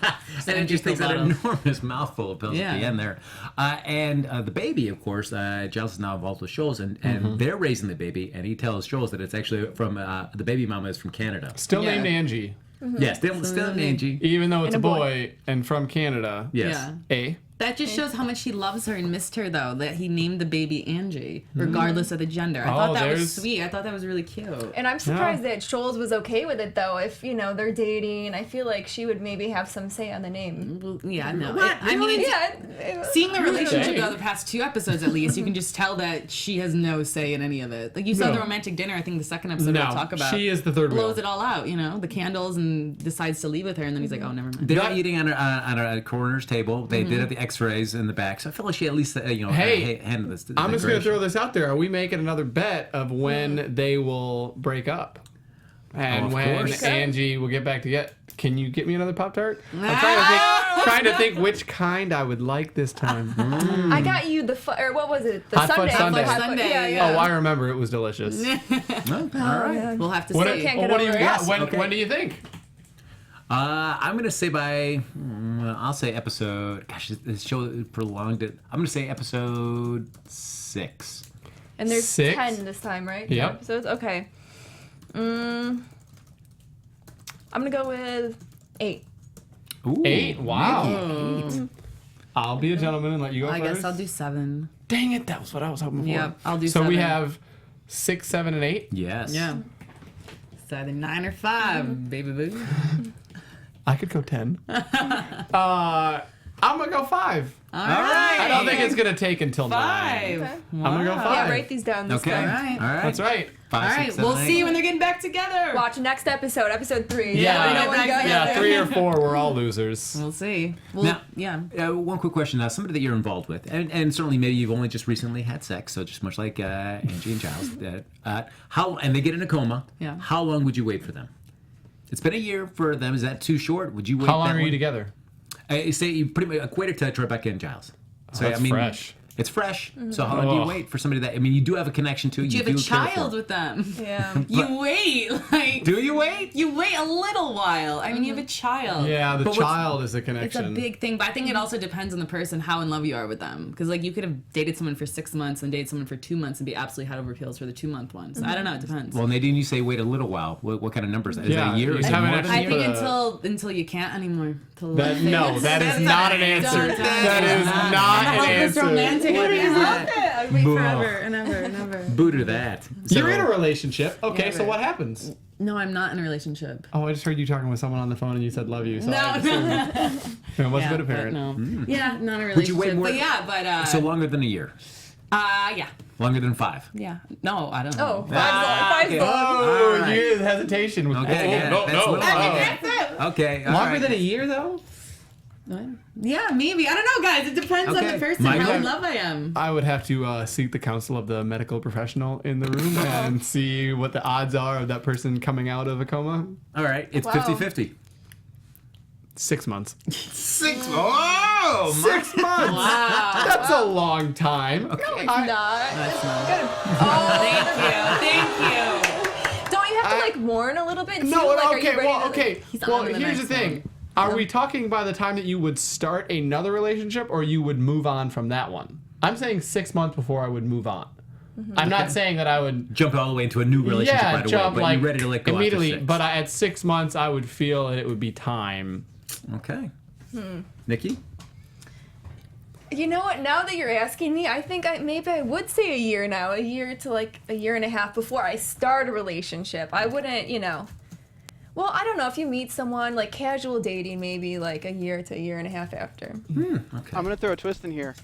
Speaker 1: And it just takes that
Speaker 4: bottle.
Speaker 1: enormous mouthful of pills at the
Speaker 4: Yeah.
Speaker 1: end there. And the baby, of course, Giles is now involved with Scholes, and they're raising the baby, and he tells Scholes that it's actually from, the baby mama is from Canada.
Speaker 5: Still
Speaker 4: Yeah.
Speaker 5: named Angie.
Speaker 1: Yes, still named Angie.
Speaker 5: Even though it's
Speaker 6: And
Speaker 5: a
Speaker 6: a boy.
Speaker 5: boy and from Canada.
Speaker 1: Yes.
Speaker 4: Yeah. That just shows how much he loves her and missed her, though, that he named the baby Angie, regardless of the gender. I thought that was
Speaker 5: there's-
Speaker 4: sweet. I thought that was really cute.
Speaker 6: And I'm surprised that Scholes was okay with it, though. If, they're dating, I feel like she would maybe have some say on the name.
Speaker 4: Well, yeah, no.
Speaker 1: What?
Speaker 4: I mean, it's,
Speaker 6: Yeah.
Speaker 4: seeing the relationship
Speaker 5: Dang.
Speaker 4: go the past 2 episodes at least, you can just tell that she has no say in any of it. Like you saw
Speaker 5: No.
Speaker 4: the romantic dinner, I think the second episode
Speaker 5: No,
Speaker 4: we'll talk about.
Speaker 5: she is the third wheel.
Speaker 4: blows it all out, the candles, and decides to leave with her, and then he's like, "Oh, never mind."
Speaker 1: They're
Speaker 5: That-
Speaker 1: eating on a coroner's table. They did have the X-rays in the back, so I feel like she at least
Speaker 5: Hey,
Speaker 1: handled this.
Speaker 5: I'm just going to throw this out there. Are we making another bet of when they will break up? And
Speaker 1: of
Speaker 5: when
Speaker 1: course.
Speaker 5: Angie will get back together? Can you get me another Pop-Tart? I'm
Speaker 4: Ah!
Speaker 5: trying to think which kind I would like this time.
Speaker 6: I got you or what was it? The
Speaker 5: Hot Fudge
Speaker 6: Sundae.
Speaker 5: Sundae.
Speaker 6: Hot Fudge-
Speaker 4: Sundae,
Speaker 6: Yeah,
Speaker 4: yeah.
Speaker 6: yeah.
Speaker 5: Oh, I remember. It was delicious.
Speaker 1: all right.
Speaker 4: We'll have to
Speaker 5: What,
Speaker 4: see.
Speaker 6: can't get
Speaker 5: what do you
Speaker 6: over it.
Speaker 5: got?
Speaker 1: Yes,
Speaker 5: When,
Speaker 1: okay.
Speaker 5: when do you think?
Speaker 1: I'm gonna say I'll say episode. Gosh, this show prolonged it. I'm gonna say episode 6.
Speaker 6: And there's
Speaker 5: 6?
Speaker 6: 10 this time, right?
Speaker 5: Yep.
Speaker 6: 10 episodes? Okay. I'm going to go with 8.
Speaker 1: Ooh,
Speaker 5: 8? Wow.
Speaker 1: maybe 8.
Speaker 5: I'll be a gentleman and let you go
Speaker 4: I
Speaker 5: first.
Speaker 4: guess I'll do 7.
Speaker 5: Dang it, that was what I was hoping for.
Speaker 4: Yep, I'll do
Speaker 5: So we
Speaker 4: 7.
Speaker 5: have 6, 7, and 8.
Speaker 1: Yes.
Speaker 4: Yeah. It's either 9 or 5, baby boo.
Speaker 5: I could go 10. I'm gonna go 5.
Speaker 4: All right.
Speaker 5: I don't think it's gonna take until 9.
Speaker 4: 5.
Speaker 6: Okay.
Speaker 5: I'm gonna go 5.
Speaker 6: Yeah, write these down this
Speaker 1: Okay.
Speaker 6: time.
Speaker 4: All right.
Speaker 1: All right.
Speaker 5: That's right.
Speaker 1: 5,
Speaker 4: All
Speaker 1: 6,
Speaker 4: right.
Speaker 1: 7,
Speaker 4: We'll
Speaker 1: 8.
Speaker 4: see when they're getting back together.
Speaker 6: Watch next episode, episode 3.
Speaker 5: Yeah.
Speaker 6: No one got
Speaker 5: Yeah,
Speaker 6: it.
Speaker 5: 3 or 4, we're all losers.
Speaker 4: We'll see. Well,
Speaker 1: Now,
Speaker 4: yeah.
Speaker 1: one quick question now. Somebody that you're involved with, and certainly maybe you've only just recently had sex, so just much like Angie and Giles. And they get in a coma.
Speaker 4: Yeah.
Speaker 1: How long would you wait for them? It's been a year for them. Is that too short? Would you wait?
Speaker 5: How long
Speaker 1: that
Speaker 5: are you
Speaker 1: long?
Speaker 5: together?
Speaker 1: Say you pretty much equate it to Tribeca and Giles. So
Speaker 5: that's fresh.
Speaker 1: It's fresh. So how long do you
Speaker 5: Ugh.
Speaker 1: wait for somebody that? I mean, you do have a connection to.
Speaker 4: You have a
Speaker 1: do care for.
Speaker 4: child with them.
Speaker 6: Yeah.
Speaker 4: You wait. Like,
Speaker 1: Do you wait?
Speaker 4: you wait a little while. I mean, you have a child.
Speaker 5: Yeah, the
Speaker 1: But what's-
Speaker 5: child is a
Speaker 4: It's
Speaker 5: connection.
Speaker 4: a big thing, but I think it also depends on the person, how in love you are with them. Because like you could have dated someone for 6 months and dated someone for 2 months and be absolutely head over heels for the 2-month one. So I don't know, it depends.
Speaker 1: Well, Nadine, you say wait a little while. What kind of numbers? Is
Speaker 5: Yeah,
Speaker 1: it a year?
Speaker 5: you
Speaker 1: Is it
Speaker 5: haven't
Speaker 1: more
Speaker 5: had
Speaker 1: than
Speaker 5: a
Speaker 1: a
Speaker 4: I
Speaker 1: year?
Speaker 4: think
Speaker 5: for
Speaker 4: until you can't anymore. Till
Speaker 5: That, no, that is not an answer. That is not an
Speaker 4: It's
Speaker 5: answer.
Speaker 4: romantic.
Speaker 6: I'd wait forever.
Speaker 4: and ever and ever.
Speaker 1: Boo to that.
Speaker 5: You're in a relationship. Okay,
Speaker 4: Yeah,
Speaker 5: so
Speaker 4: right.
Speaker 5: what happens?
Speaker 4: No, I'm not in a relationship.
Speaker 5: Oh, I just heard you talking with someone on the phone and you said love you. So I
Speaker 4: No,
Speaker 5: assumed it must have been apparent.
Speaker 4: No. Yeah, not a relationship.
Speaker 1: Would you wait more?
Speaker 4: But yeah, but
Speaker 1: So longer than a year.
Speaker 4: yeah.
Speaker 1: Longer than 5.
Speaker 4: Yeah. No, I don't
Speaker 6: Oh,
Speaker 4: know.
Speaker 6: five's
Speaker 1: okay.
Speaker 6: long.
Speaker 5: Oh,
Speaker 1: All right.
Speaker 5: you hesitation with
Speaker 1: Okay, yeah,
Speaker 5: no,
Speaker 1: that's
Speaker 5: no.
Speaker 1: a little Okay. all
Speaker 5: Longer
Speaker 1: right.
Speaker 5: than a year though?
Speaker 4: Yeah, maybe. I don't know, guys. It depends on
Speaker 1: Okay.
Speaker 4: the person,
Speaker 1: Michael?
Speaker 4: how in love I am.
Speaker 5: I would have to seek the counsel of the medical professional in the room and see what the odds are of that person coming out of a coma.
Speaker 1: All right. It's
Speaker 6: Wow.
Speaker 1: 50-50.
Speaker 5: 6 months.
Speaker 1: 6. Oh,
Speaker 5: 6 months.
Speaker 4: Wow.
Speaker 5: That's a long time.
Speaker 1: Okay.
Speaker 6: Not.
Speaker 4: That's not.
Speaker 6: Oh,
Speaker 4: Thank you.
Speaker 6: don't you have to like warn a little bit? Too?
Speaker 5: No,
Speaker 6: like, are
Speaker 5: okay,
Speaker 6: you ready
Speaker 5: well,
Speaker 6: to,
Speaker 5: okay.
Speaker 4: He's
Speaker 5: Well,
Speaker 4: on to the
Speaker 5: here's the
Speaker 4: next
Speaker 5: thing.
Speaker 4: one.
Speaker 5: Are we talking by the time that you would start another relationship or you would move on from that one? I'm saying 6 months before I would move on. I'm not saying that I would
Speaker 1: Jump all the way into a new relationship right away,
Speaker 5: jump
Speaker 1: but
Speaker 5: like
Speaker 1: you're ready to let go
Speaker 5: immediately.
Speaker 1: after 6.
Speaker 5: But at 6 months, I would feel it would be time.
Speaker 1: Okay. Nikki?
Speaker 6: You know what? Now that you're asking me, I think maybe I would say a year now, a year to like a year and a half before I start a relationship. I wouldn't, Well, I don't know if you meet someone like casual dating, maybe like a year to a year and a half after.
Speaker 1: Okay.
Speaker 7: I'm going to throw a twist in here.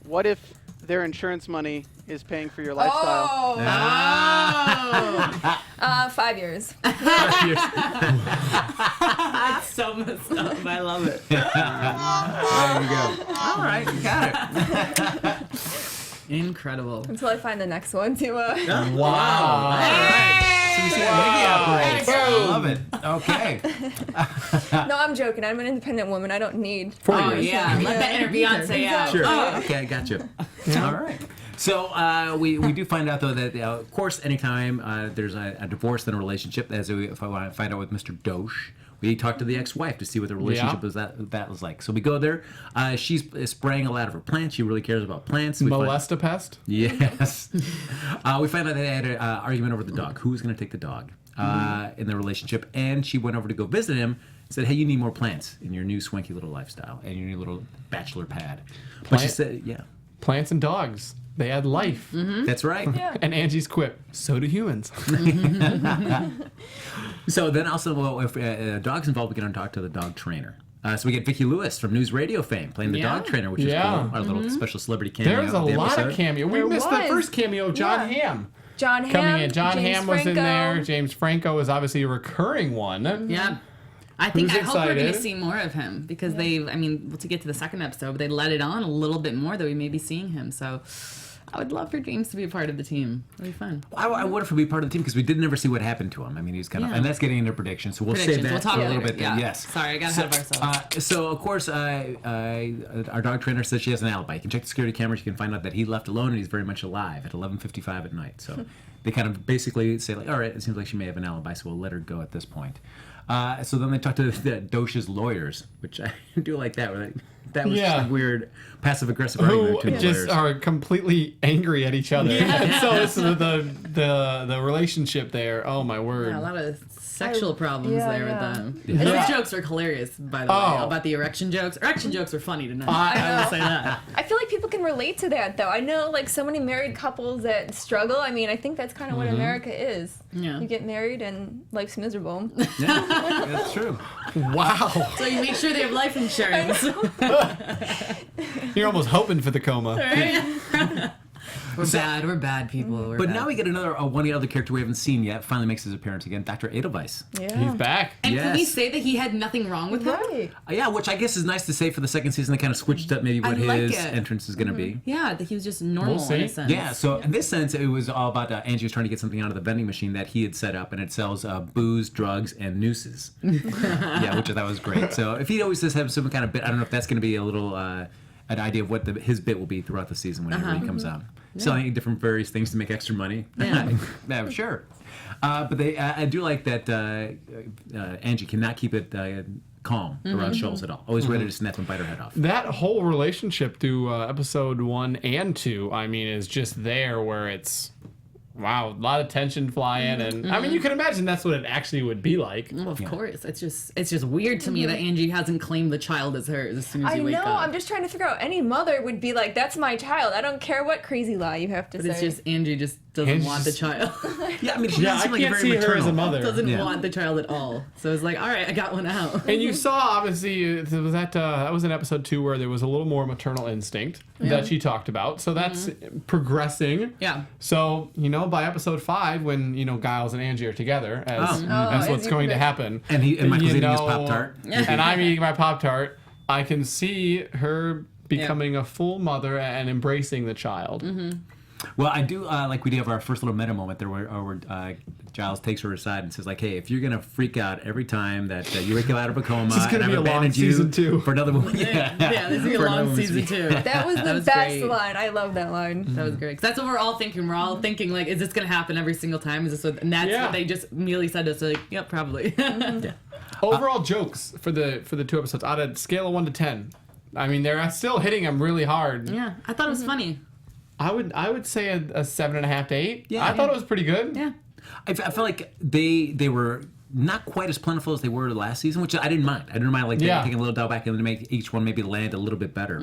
Speaker 7: What if their insurance money is paying for your lifestyle?
Speaker 6: Oh,
Speaker 4: Oh.
Speaker 6: 5 years.
Speaker 4: That's so messed up. I love it.
Speaker 1: There you go. All right. Got it.
Speaker 4: Incredible.
Speaker 6: Until I find the next one to.
Speaker 5: Wow.
Speaker 1: So you see how Nikki operates. I love it. Okay.
Speaker 6: No, I'm joking. I'm an independent woman. I don't need.
Speaker 5: 4
Speaker 4: Oh,
Speaker 5: years.
Speaker 4: yeah. Let that inner Beyonce out.
Speaker 1: Sure.
Speaker 4: Oh.
Speaker 1: Okay, I got you. All right. So we do find out though that of course anytime there's a divorce in a relationship, if I want to find out with Mr. Dosh, we talk to the ex-wife to see what the relationship was that was like. So we go there. She's spraying a lot of her plants. She really cares about plants. We find-
Speaker 5: Molest a pest?
Speaker 1: Yes. We find out they had an argument over the dog. Who was going to take the dog in the relationship? And she went over to go visit him. Said, "Hey, you need more plants in your new swanky little lifestyle and your new little bachelor pad." But she
Speaker 5: Plant-
Speaker 1: said, "Yeah,
Speaker 5: Plants and dogs. They add life.
Speaker 1: that's right."
Speaker 6: Yeah.
Speaker 5: And Angie's quip, so do humans.
Speaker 1: So then also, well, if dog's involved, we get on to talk to the dog trainer. So we get Vicki Lewis from News Radio fame playing the
Speaker 4: Yeah.
Speaker 1: dog trainer, which is
Speaker 5: Yeah.
Speaker 1: cool. Our little special celebrity cameo.
Speaker 5: There's a
Speaker 1: of the
Speaker 5: lot
Speaker 1: episode.
Speaker 5: of cameo. We
Speaker 6: There
Speaker 5: missed the
Speaker 6: was.
Speaker 5: first cameo of John
Speaker 6: Yeah.
Speaker 5: Hamm
Speaker 6: John
Speaker 5: coming
Speaker 6: Hamm.
Speaker 5: in. John
Speaker 6: James
Speaker 5: Hamm was in
Speaker 6: Franco.
Speaker 5: there. James Franco is obviously a recurring one.
Speaker 4: Yeah. I
Speaker 5: Who's
Speaker 4: hope we're going to
Speaker 5: excited?
Speaker 4: see more of him because to get to the second episode, they let it on a little bit more that we may be seeing him. So I would love for James to be a part of the team. It'd be fun.
Speaker 1: I wonder if he'd be part of the team because we did never see what happened to him. I mean, he's kind of,
Speaker 4: Yeah.
Speaker 1: and that's getting into predictions. So we'll save that
Speaker 4: We'll talk
Speaker 1: for a
Speaker 4: later.
Speaker 1: little bit.
Speaker 4: Yeah.
Speaker 1: Then. Yes.
Speaker 4: Sorry, I got ahead of ourselves.
Speaker 1: So of course, our dog trainer says she has an alibi. You can check the security cameras. You can find out that he left alone and he's very much alive at 11:55 at night. So they kind of basically say like, all right, it seems like she may have an alibi, so we'll let her go at this point. So then they talk to the Dosh's lawyers, which I do like that. That was just a weird passive-aggressive argument
Speaker 5: Who
Speaker 1: between the
Speaker 5: just
Speaker 1: lawyers.
Speaker 5: are completely angry at each other. And so this is the relationship there. Oh my word.
Speaker 4: Yeah, a lot of sexual problems
Speaker 6: yeah,
Speaker 4: there
Speaker 6: yeah.
Speaker 4: with them.
Speaker 5: Yeah.
Speaker 4: And
Speaker 5: Yeah.
Speaker 4: those jokes were hilarious, by the way,
Speaker 5: Oh.
Speaker 4: about the erection jokes. Erection jokes were funny tonight.
Speaker 5: I
Speaker 4: will say that.
Speaker 6: I feel like people can relate to that, though. I know, like, so many married couples that struggle. I mean, I think that's kind of what America is.
Speaker 4: Yeah.
Speaker 6: You get married and life's miserable.
Speaker 1: Yeah, that's true.
Speaker 5: Wow.
Speaker 4: So you make sure they have life insurance.
Speaker 5: You're almost hoping for the coma.
Speaker 4: Right? We're bad people. We're
Speaker 1: But
Speaker 4: bad.
Speaker 1: now we get another one of the other character we haven't seen yet. Finally makes his appearance again, Dr. Edelweiss.
Speaker 6: Yeah.
Speaker 5: He's back.
Speaker 4: And can we
Speaker 1: Yes.
Speaker 4: say that he had nothing wrong with him?
Speaker 6: Right.
Speaker 1: Yeah, which I guess is nice to say for the second season. They kind of switched up maybe what
Speaker 4: I like
Speaker 1: his
Speaker 4: it.
Speaker 1: entrance is going to be.
Speaker 4: Yeah, that he was just normal
Speaker 5: We'll see.
Speaker 4: in a sense.
Speaker 1: Yeah, so in this sense, it was all about Angie was trying to get something out of the vending machine that he had set up, and it sells booze, drugs, and nooses. Yeah, which I thought was great. So if he always does have some kind of bit, I don't know if that's going to be a little an idea of what his bit will be throughout the season whenever he comes out. Selling different various things to make extra money.
Speaker 4: Yeah.
Speaker 1: Yeah, sure. But I do like that Angie cannot keep it calm around Schultz at all. Always ready to snap and bite her head off.
Speaker 5: That whole relationship through episode 1 and 2, I mean, is just there where it's, wow, a lot of tension flying. And I mean, you can imagine that's what it actually would be like.
Speaker 4: Well, of course. It's just weird to me that Angie hasn't claimed the child as hers as soon as
Speaker 6: I
Speaker 4: you wake
Speaker 6: know.
Speaker 4: up.
Speaker 6: I'm just trying to figure out. Any mother would be like, "That's my child. I don't care what crazy lie you have to
Speaker 4: But
Speaker 6: say."
Speaker 4: it's just Angie just doesn't
Speaker 5: Angie's
Speaker 4: want the
Speaker 5: just-
Speaker 4: child.
Speaker 1: Yeah, I mean, she
Speaker 5: Yeah,
Speaker 1: doesn't
Speaker 5: I
Speaker 1: seem like
Speaker 5: can't
Speaker 1: very
Speaker 5: see
Speaker 1: maternal.
Speaker 5: her as a mother.
Speaker 4: Doesn't
Speaker 1: Yeah.
Speaker 4: want the child at all. So it's like, all right, I got one out.
Speaker 5: And you saw, obviously, was that was in episode 2 where there was a little more maternal instinct that she talked about. So that's progressing.
Speaker 4: Yeah.
Speaker 5: So, by episode 5, when, Giles and Angie are together, as
Speaker 6: as
Speaker 5: what's
Speaker 6: you
Speaker 5: going to
Speaker 6: predict.
Speaker 5: happen.
Speaker 1: And Michael's eating his Pop-Tart.
Speaker 5: And I'm eating my Pop-Tart. I can see her becoming a full mother and embracing the child.
Speaker 1: Well, I do like we do have our first little meta moment there where Giles takes her aside and says like, "Hey, if you're gonna freak out every time that you wake up out of a coma,
Speaker 5: This is gonna
Speaker 1: and
Speaker 5: be
Speaker 1: I've
Speaker 5: a long
Speaker 1: abandoned you
Speaker 5: season 2.
Speaker 1: for another one."
Speaker 4: Yeah, this is a
Speaker 1: For another
Speaker 4: long
Speaker 1: one
Speaker 4: season
Speaker 1: week.
Speaker 4: 2.
Speaker 6: That was the
Speaker 4: was
Speaker 6: best
Speaker 4: great.
Speaker 6: line. I love that line.
Speaker 4: That was great. 'Cause that's what we're all thinking. We're all thinking, like, is this going to happen every single time? Is this what, and that's
Speaker 5: Yeah.
Speaker 4: what they just immediately said to us. Like, yep, probably.
Speaker 5: Overall jokes for the 2 episodes, out of scale of 1 to 10. I mean, they're still hitting them really hard.
Speaker 4: Yeah, I thought it was funny.
Speaker 5: I would say a 7.5 to 8.
Speaker 1: Yeah.
Speaker 5: I thought it was pretty good.
Speaker 4: Yeah.
Speaker 1: I felt like they were not quite as plentiful as they were last season, which I didn't mind. I didn't mind taking a little dial back and to make each one maybe land a little bit better.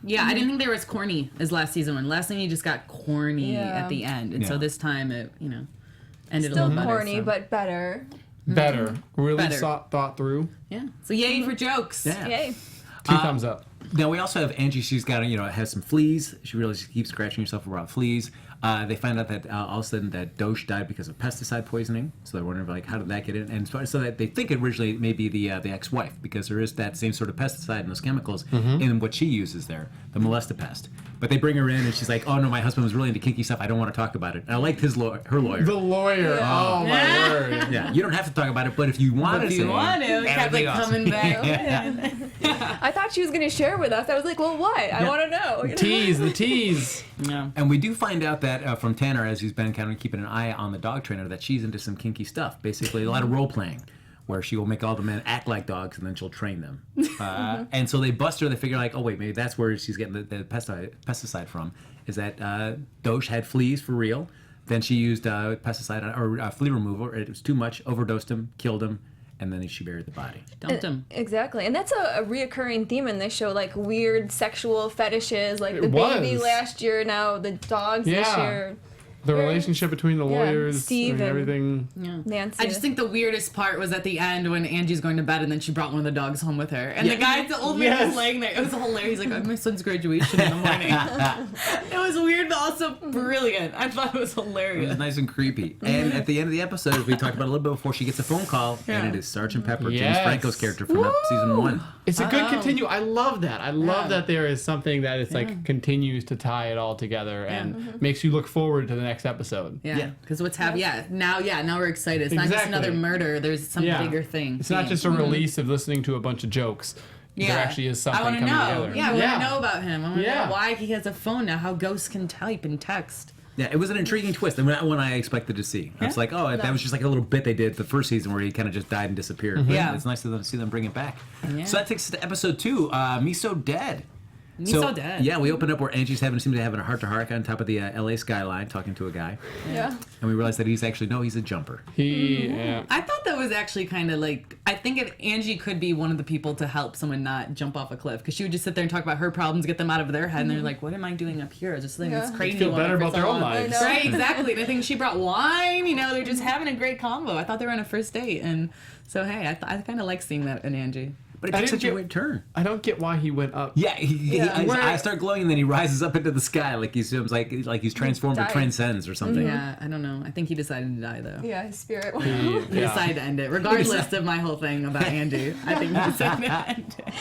Speaker 4: Yeah, I didn't think they were as corny as last season one. Last time you just got corny
Speaker 6: Yeah.
Speaker 4: at the end. And so
Speaker 1: Yeah.
Speaker 4: this time it, ended a
Speaker 6: Still
Speaker 4: little better.
Speaker 6: corny,
Speaker 4: so.
Speaker 6: but better.
Speaker 5: Better. Really
Speaker 4: Better.
Speaker 5: thought through.
Speaker 4: Yeah. So yay for jokes.
Speaker 1: Yeah.
Speaker 6: Yay.
Speaker 5: 2 thumbs up.
Speaker 1: Now we also have Angie. She's got has some fleas. She really keeps scratching herself about fleas. They find out that all of a sudden that Dosh died because of pesticide poisoning. So they're wondering like how did that get in? And so that they think originally it may be the ex-wife because there is that same sort of pesticide and those chemicals in what she uses there, the molestipest. But they bring her in and she's like, oh no, my husband was really into kinky stuff. I don't want to talk about it. And I liked her lawyer.
Speaker 5: The lawyer. Oh my word.
Speaker 1: Yeah, you don't have to talk about it, but if you want to,
Speaker 4: If you want to, it kept like
Speaker 1: everything else.
Speaker 4: coming back.
Speaker 6: I thought she was gonna share with us. I was like, well, what? I want to know. you know?
Speaker 5: Tease, the tease.
Speaker 4: Yeah.
Speaker 1: And we do find out that from Tanner, as he's been kind of keeping an eye on the dog trainer, that she's into some kinky stuff. Basically, a lot of role playing, where she will make all the men act like dogs and then she'll train them. And so they bust her. They figure like, oh wait, maybe that's where she's getting the pesticide from. Is that Dosh had fleas for real? Then she used pesticide or flea removal. It was too much. Overdosed him, killed him, and then she buried the body.
Speaker 4: Dumped him.
Speaker 6: Exactly, and that's a reoccurring theme in this show, like weird sexual fetishes, like the
Speaker 5: It
Speaker 6: baby
Speaker 5: was.
Speaker 6: last year, now the dogs this
Speaker 5: Yeah.
Speaker 6: year.
Speaker 5: The relationship between the lawyers
Speaker 6: Steve
Speaker 5: and
Speaker 6: and-
Speaker 5: everything.
Speaker 4: Yeah.
Speaker 6: Nancy.
Speaker 4: I just think the weirdest part was at the end when Angie's going to bed and then she brought one of the dogs home with her. And the guy, the old man
Speaker 5: Yes.
Speaker 4: was laying there. It was hilarious. He's like, my son's graduation in the morning. It was weird, but also brilliant. I thought it was
Speaker 1: It was
Speaker 4: hilarious.
Speaker 1: nice and creepy. And at the end of the episode, as we talked about a little bit before, she gets a phone call, and it is Sergeant Pepper, James
Speaker 5: Yes.
Speaker 1: Franco's character from season 1.
Speaker 5: It's a good continue. I love that. I love that there is something that is like continues to tie it all together and makes you look forward to the next episode.
Speaker 4: Yeah, because what's happening? Now we're excited. It's not just
Speaker 5: Exactly.
Speaker 4: another murder. There's some
Speaker 5: Yeah.
Speaker 4: bigger thing.
Speaker 5: It's not just a release of listening to a bunch of jokes.
Speaker 4: Yeah.
Speaker 5: There actually is something
Speaker 4: I want to
Speaker 5: coming
Speaker 4: know.
Speaker 5: together.
Speaker 4: Yeah, I want to know about him. I want to
Speaker 5: Yeah.
Speaker 4: know why he has a phone now. How ghosts can type and text.
Speaker 1: Yeah, it was an intriguing twist, and not one I expected to see. I was like, oh, that was just like a little bit they did the first season where he kind of just died and disappeared. But
Speaker 4: Yeah.
Speaker 1: it's nice to see them bring it back.
Speaker 4: Yeah.
Speaker 1: So that takes us to episode 2, Miso Dead.
Speaker 4: Miso Dead.
Speaker 1: Yeah, we opened up where Angie's seems to be having a heart-to-heart on top of the LA skyline talking to a guy.
Speaker 6: Yeah.
Speaker 1: And we realized that he's a jumper.
Speaker 5: Yeah.
Speaker 4: I thought that it was actually kind of like, I think if Angie could be one of the people to help someone not jump off a cliff, because she would just sit there and talk about her problems, get them out of their head, and they're like, what am I doing up here? Just like this crazy
Speaker 5: Feel
Speaker 4: woman
Speaker 5: better
Speaker 4: for
Speaker 5: about their own
Speaker 4: someone.
Speaker 5: lives.
Speaker 4: Right, exactly. And I think she brought wine, they're just having a great combo. I thought they were on a first date, and so hey, I kind of like seeing that in Angie.
Speaker 1: But it takes such a weird turn.
Speaker 5: I don't get why he went up.
Speaker 1: Yeah, his eyes start glowing, and then he rises up into the sky like he's transformed or
Speaker 6: died.
Speaker 1: transcends or something.
Speaker 4: Yeah, I don't know. I think he decided to die, though.
Speaker 6: Yeah, his spirit.
Speaker 4: He decided to end it, regardless of my whole thing about Angie. I think he decided to end it.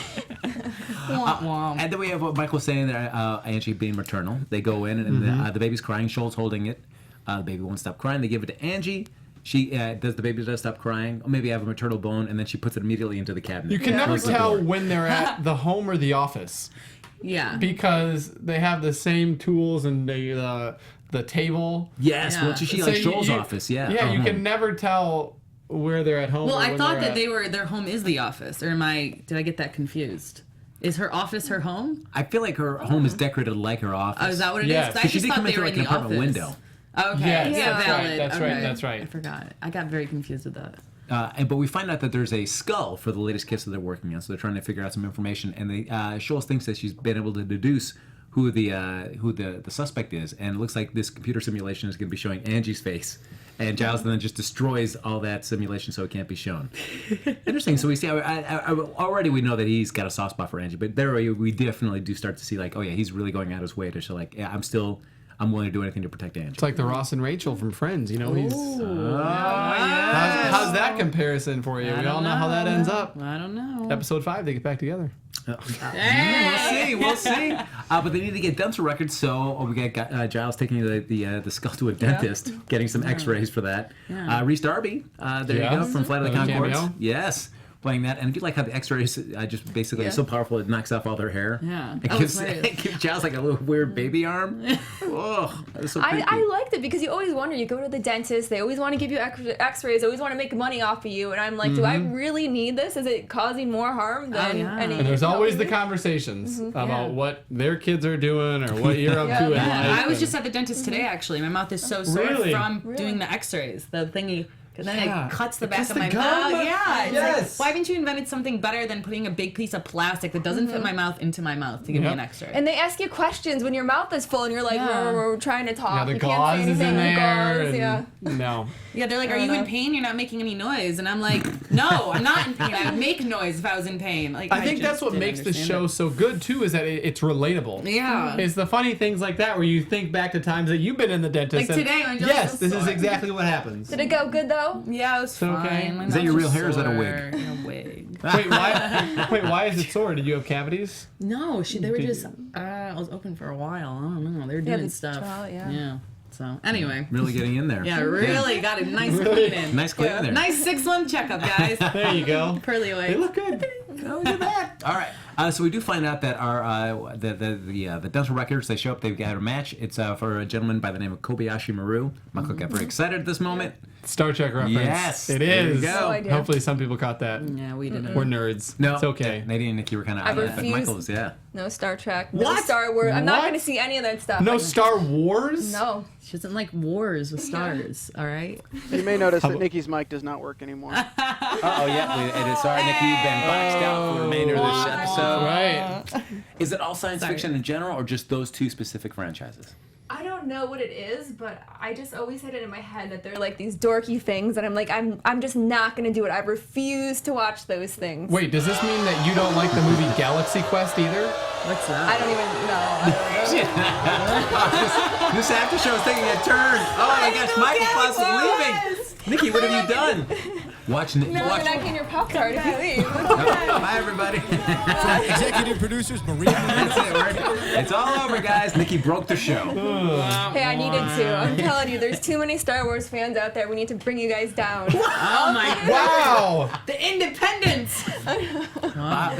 Speaker 4: Womp womp.
Speaker 1: And then we have what Michael was saying there, Angie being maternal. They go in, and the baby's crying. Shoal's holding it. The baby won't stop crying. They give it to Angie. She the baby does stop crying. Or maybe have a maternal bone, and then she puts it immediately into the cabinet.
Speaker 5: You can never tell when they're at the home or the office
Speaker 4: Yeah.
Speaker 5: because they have the same tools and the table.
Speaker 1: Yes,
Speaker 4: Yeah.
Speaker 1: well, she
Speaker 5: So
Speaker 1: like Shoal's office. Yeah.
Speaker 5: Yeah, you
Speaker 1: Uh-huh.
Speaker 5: can never tell where they're at home.
Speaker 4: Well,
Speaker 5: or
Speaker 4: I
Speaker 5: when
Speaker 4: thought
Speaker 5: they're
Speaker 4: that
Speaker 5: at-
Speaker 4: their home is the office, or did I get that confused? Is her office her home?
Speaker 1: I feel like her home is decorated like her office.
Speaker 4: Oh, is that what it is?
Speaker 5: Yes.
Speaker 4: 'Cause I
Speaker 1: Because she
Speaker 4: just
Speaker 1: did
Speaker 4: thought
Speaker 1: come
Speaker 4: they
Speaker 1: into
Speaker 4: were
Speaker 1: like
Speaker 4: in
Speaker 1: an
Speaker 4: the
Speaker 1: apartment
Speaker 4: office.
Speaker 1: window.
Speaker 4: Okay,
Speaker 5: Yes,
Speaker 4: yeah,
Speaker 5: that's
Speaker 4: valid.
Speaker 5: right, that's
Speaker 4: okay.
Speaker 5: right, that's right.
Speaker 4: I forgot. I got very confused with that.
Speaker 1: But we find out that there's a skull for the latest kiss that they're working on, so they're trying to figure out some information. And Shoals thinks that she's been able to deduce who the suspect is, and it looks like this computer simulation is going to be showing Angie's face. And Giles then just destroys all that simulation so it can't be shown. Interesting. So we see, already we know that he's got a soft spot for Angie, but there we definitely do start to see like, oh yeah, he's really going out his way to show like, yeah, I'm willing to do anything to protect Angie.
Speaker 5: It's like the Ross and Rachel from Friends. He's.
Speaker 1: Oh,
Speaker 5: How's that comparison for you? We all know how that ends up.
Speaker 4: I don't know.
Speaker 5: Episode 5, they get back together.
Speaker 1: We'll see. But they need to get dental records, so we got Giles taking the skull to a dentist, getting some X-rays for that.
Speaker 4: Yeah.
Speaker 1: Reese Darby, there you
Speaker 5: Yeah.
Speaker 1: go, from Flight of the
Speaker 5: Another
Speaker 1: Conchords.
Speaker 5: cameo.
Speaker 1: Yes, playing that, and I do like how the X-rays just basically are so powerful it knocks off all their hair.
Speaker 4: Yeah.
Speaker 1: It
Speaker 4: Oh,
Speaker 1: gives,
Speaker 4: right.
Speaker 1: it gives Giles like a little weird baby arm. Oh, that's so creepy.
Speaker 6: I liked it because you always wonder. You go to the dentist, they always want to give you X-rays, always want to make money off of you, and I'm like, do I really need this? Is it causing more harm than
Speaker 4: yeah.
Speaker 6: any?
Speaker 5: And there's always the
Speaker 6: helping me?
Speaker 5: conversations about
Speaker 4: Yeah.
Speaker 5: what their kids are doing or what you're up to in life.
Speaker 4: Yeah, I was
Speaker 5: and-
Speaker 4: just at the dentist today, actually. My mouth is so sore
Speaker 5: Really?
Speaker 4: from doing the X-rays. The thingy. And then
Speaker 5: Yeah.
Speaker 4: it cuts the
Speaker 5: It
Speaker 4: back
Speaker 5: cuts
Speaker 4: of
Speaker 5: the
Speaker 4: my
Speaker 5: gum?
Speaker 4: mouth. Yeah. It's
Speaker 5: Yes.
Speaker 4: like, why haven't you invented something better than putting a big piece of plastic that doesn't fit my mouth into my mouth to give me an X-ray?
Speaker 6: And they ask you questions when your mouth is full, and you're like,
Speaker 4: Yeah.
Speaker 6: we're trying to talk.
Speaker 5: Yeah, the
Speaker 6: you can't
Speaker 5: gauze
Speaker 6: say
Speaker 5: is
Speaker 6: anything.
Speaker 5: in
Speaker 6: The
Speaker 5: there.
Speaker 6: gauze,
Speaker 5: And
Speaker 6: yeah.
Speaker 5: No.
Speaker 4: Yeah, they're like, are
Speaker 6: I
Speaker 4: you
Speaker 6: don't
Speaker 4: in
Speaker 6: know.
Speaker 4: pain? You're not making any noise. And I'm like, no, I'm not in pain. I would make noise if I was in pain. Like,
Speaker 5: I think
Speaker 4: just
Speaker 5: that's what
Speaker 4: didn't
Speaker 5: makes the
Speaker 4: understand
Speaker 5: show
Speaker 4: it.
Speaker 5: so good, too, is that it's relatable.
Speaker 4: Yeah.
Speaker 5: It's the funny things like that where you think back to times that you've been in the dentist.
Speaker 4: Like
Speaker 5: and,
Speaker 4: today when Joe's
Speaker 5: yes,
Speaker 4: so
Speaker 5: this is
Speaker 4: sore.
Speaker 5: exactly what happens.
Speaker 6: Did it go good though?
Speaker 4: Yeah, it was
Speaker 5: okay?
Speaker 4: fine. My
Speaker 1: Is that
Speaker 4: mouth
Speaker 1: your
Speaker 4: was
Speaker 1: real hair or is that a
Speaker 4: sore.
Speaker 1: wig?
Speaker 4: A wig.
Speaker 5: Wait, why is it sore? Did you have cavities?
Speaker 4: No, they were just. I was open for a while. I don't know. They were doing
Speaker 6: the
Speaker 4: stuff.
Speaker 6: trial, yeah.
Speaker 4: Yeah. So anyway.
Speaker 1: Really getting in there.
Speaker 4: Yeah, really got it nice clean in.
Speaker 1: Nice clean in there.
Speaker 4: Nice 6-month checkup, guys.
Speaker 5: There you go.
Speaker 4: Pearly white.
Speaker 5: They look good.
Speaker 1: Oh, look at that. All right. So we do find out that our the dental records, they show up. They've got a match. It's for a gentleman by the name of Kobayashi Maru. Michael got very excited at this moment.
Speaker 5: Star Trek reference.
Speaker 1: Yes,
Speaker 5: It
Speaker 1: there you
Speaker 5: is.
Speaker 1: go.
Speaker 6: No idea.
Speaker 5: Hopefully some people caught that.
Speaker 4: Yeah, we didn't.
Speaker 5: We're nerds.
Speaker 1: No,
Speaker 5: It's okay.
Speaker 1: Nadine and Nikki were kind of
Speaker 6: I
Speaker 1: out of it, but
Speaker 6: refuse.
Speaker 1: Michael's, yeah.
Speaker 6: No Star Trek. No
Speaker 5: What?
Speaker 6: Star Wars. I'm not
Speaker 5: What?
Speaker 6: going to see any of that stuff.
Speaker 5: No Star Wars?
Speaker 6: No.
Speaker 4: She doesn't like wars with stars, all right?
Speaker 7: You may notice that Nikki's mic does not work anymore.
Speaker 1: Oh yeah, it is. Sorry, Nikki, you've been boxed out for the remainder of this episode.
Speaker 5: Right.
Speaker 1: Is it all science fiction in general, or just those two specific franchises?
Speaker 6: I don't know what it is, but I just always had it in my head that they're like these dorky things, and I'm like, I'm just not gonna do it. I refuse to watch those things.
Speaker 5: Wait, does this mean that you don't like the movie Galaxy Quest either?
Speaker 4: What's that?
Speaker 6: I don't even know.
Speaker 1: This after show is taking a turn. Oh my gosh, Michael Klaus is leaving. Nikki, what have you done? Watch.
Speaker 6: No, you're not getting your pop tart if you leave.
Speaker 1: Bye, everybody.
Speaker 2: Executive producers Maria
Speaker 1: That's it. It's all over, guys. Nikki broke the show.
Speaker 6: Hey, I needed to. I'm telling you, there's too many Star Wars fans out there. We need to bring you guys down.
Speaker 4: Oh my god.
Speaker 5: Wow!
Speaker 4: The independence!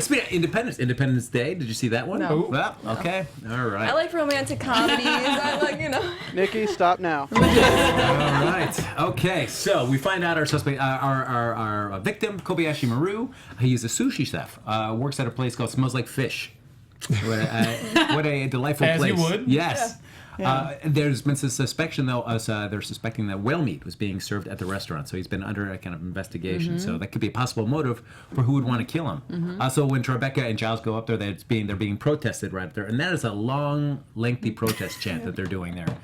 Speaker 1: Speaking of Independence Day, did you see that one?
Speaker 6: No.
Speaker 1: Well, okay. All right.
Speaker 6: I like romantic comedies. I like, you know.
Speaker 7: Nikki, stop now.
Speaker 1: All right. Okay. So we find out our suspect, our victim, Kobayashi Maru. He is a sushi chef. Works at a place called Smells Like Fish. What a delightful
Speaker 5: As
Speaker 1: place.
Speaker 5: you would.
Speaker 1: Yes. There's been some suspicion, though. They're suspecting that whale meat was being served at the restaurant, so he's been under a kind of investigation. So that could be a possible motive for who would want to kill him. So when Tribeca and Giles go up there, they're being protested right there, and that is a long, lengthy protest chant that they're doing there.